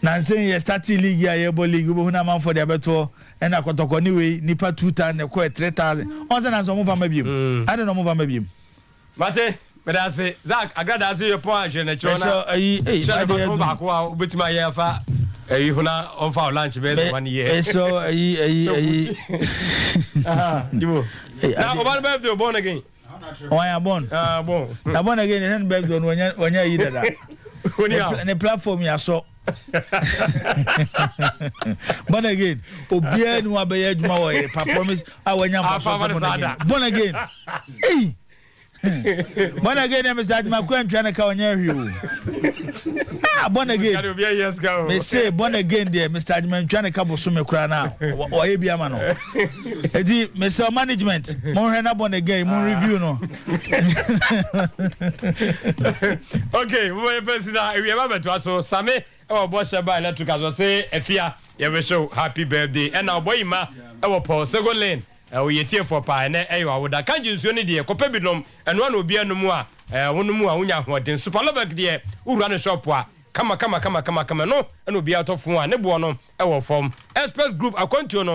na say ye start league ya ye ball league bo na man for the abeto and akotoko ni we nipa 2000 na ko 3000 on say na so move am biem I don't know move am biem
mate me da say Zach agrada say your point je na chona
so
shall be to back wa obetima ye fa huna on for lunch base 1 year
so
dibo na oban birthday born again.
Why am born?
Bon.
I born again and back on when you did that. And the platform you saw. Born again. Obia no abeya djuma wo pa promise when you born again. Hey. Born again am say djuma kwa ntwa na ka onya hwe. Born again. Me say born again there Mr. Adman ntwa na ka boso me kura na oye bia ma no. Edi Mr. Management mo hwe na born again mo review no.
Okay, we were first now we have to so Same our boss by electric as say efia ye we show happy birthday and our boy ma our Paul second lane we tie for pa na ewa woda kan jinsuo ne de kopa binom eno na obi anu mu a wonu mu a wonya hoden super lobek de uru an shop a kama no eno obi atofo a ne bo no e wo form express group akwantuo no